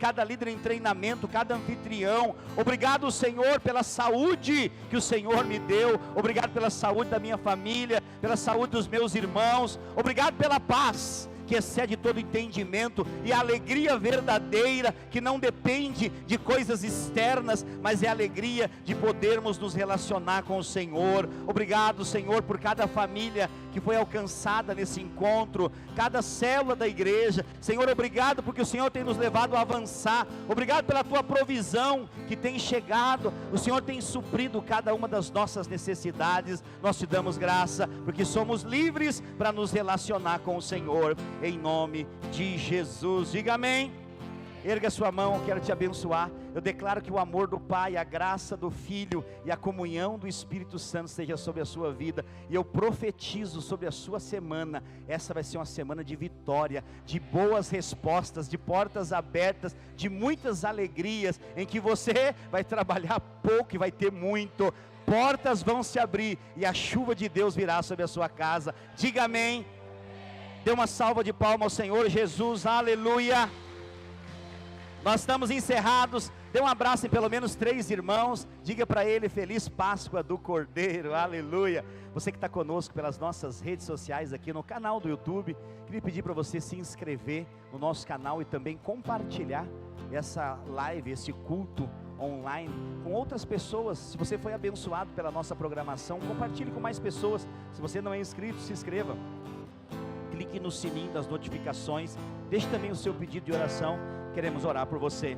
em treinamento, cada anfitrião. Obrigado, Senhor, pela saúde que o Senhor me deu. Obrigado pela saúde da minha família, pela saúde dos meus irmãos. Obrigado pela paz que excede todo entendimento, e a alegria verdadeira, que não depende de coisas externas, mas é a alegria de podermos nos relacionar com o Senhor. Obrigado, Senhor, por cada família que foi alcançada nesse encontro, cada célula da igreja. Senhor, obrigado porque o Senhor tem nos levado a avançar. Obrigado pela tua provisão que tem chegado. O Senhor tem suprido cada uma das nossas necessidades. Nós te damos graça porque somos livres para nos relacionar com o Senhor, em nome de Jesus. Diga amém. Erga a sua mão, quero te abençoar. Eu declaro que o amor do Pai, a graça do Filho e a comunhão do Espírito Santo esteja sobre a sua vida. E eu profetizo sobre a sua semana. Essa vai ser uma semana de vitória, de boas respostas, de portas abertas, de muitas alegrias, em que você vai trabalhar pouco e vai ter muito. Portas vão se abrir e a chuva de Deus virá sobre a sua casa. Diga amém. Dê uma salva de palmas ao Senhor Jesus, aleluia. Nós estamos encerrados. Dê um abraço em pelo menos 3 irmãos. Diga para ele: feliz Páscoa do Cordeiro, aleluia. Você que está conosco pelas nossas redes sociais aqui no canal do YouTube, queria pedir para você se inscrever no nosso canal e também compartilhar essa live, esse culto online com outras pessoas. Se você foi abençoado pela nossa programação, compartilhe com mais pessoas. Se você não é inscrito, se inscreva. Clique no sininho das notificações. Deixe também o seu pedido de oração. Queremos orar por você,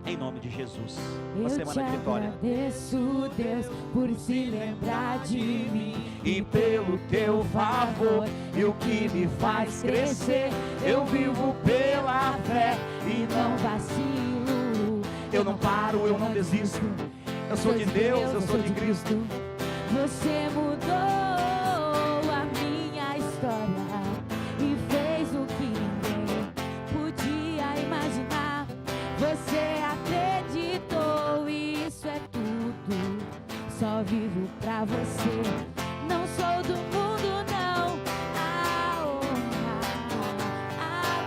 em nome de Jesus. Uma semana de vitória. Eu te agradeço, Deus, por se lembrar de mim E pelo teu favor, e o que me faz crescer, eu vivo pela fé e não vacilo. eu não paro, eu não desisto. Eu sou de Deus, eu sou de Cristo. Você mudou a minha história e fez o que ninguém podia imaginar. Você acreditou, e isso é tudo. Só vivo pra você. Não sou do mundo, não. A honra, a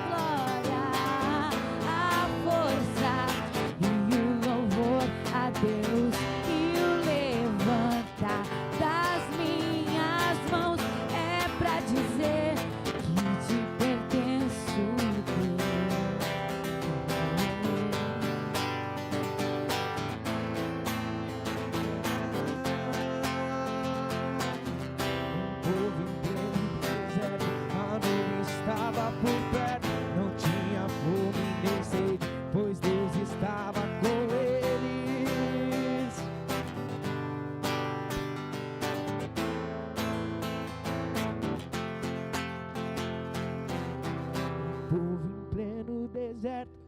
glória, a força e o louvor a Deus, e o levantar das minhas mãos é pra dizer que te pertenço, Povo em pleno deserto, a nuvem estava por perto. Não tinha fome nem sede, pois Deus estava com eles. Povo em pleno deserto,